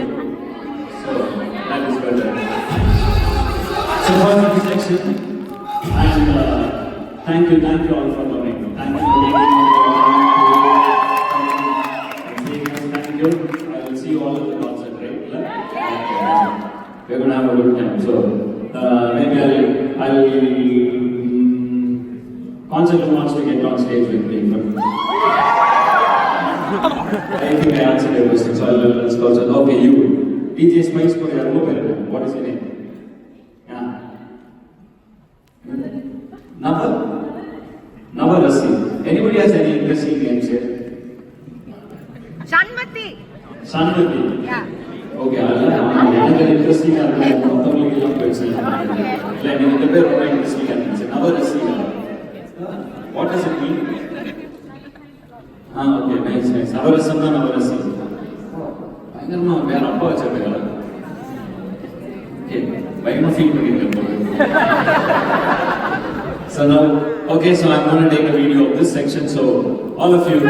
So that is better. So for this section, and thank you all for coming. Thank you for being here. Thank you. I will see you all at the concert, right? We're gonna have a good time. So maybe I'll concert wants to get on stage with me, but I think I answered your question. So let's go. Okay, you DJ Spice for your mobile. What is your name? Yeah. Navarasi. Anybody has any interesting names here? Shanmati. Shanmati. Yeah. Okay, another interesting person. Navarasi. What does it mean? Okay, nice. Navarasam na Navarasi. I don't know, we are up to it. Okay, why am I feeling it? So now, okay, so I'm going to take a video of this section. So all of you.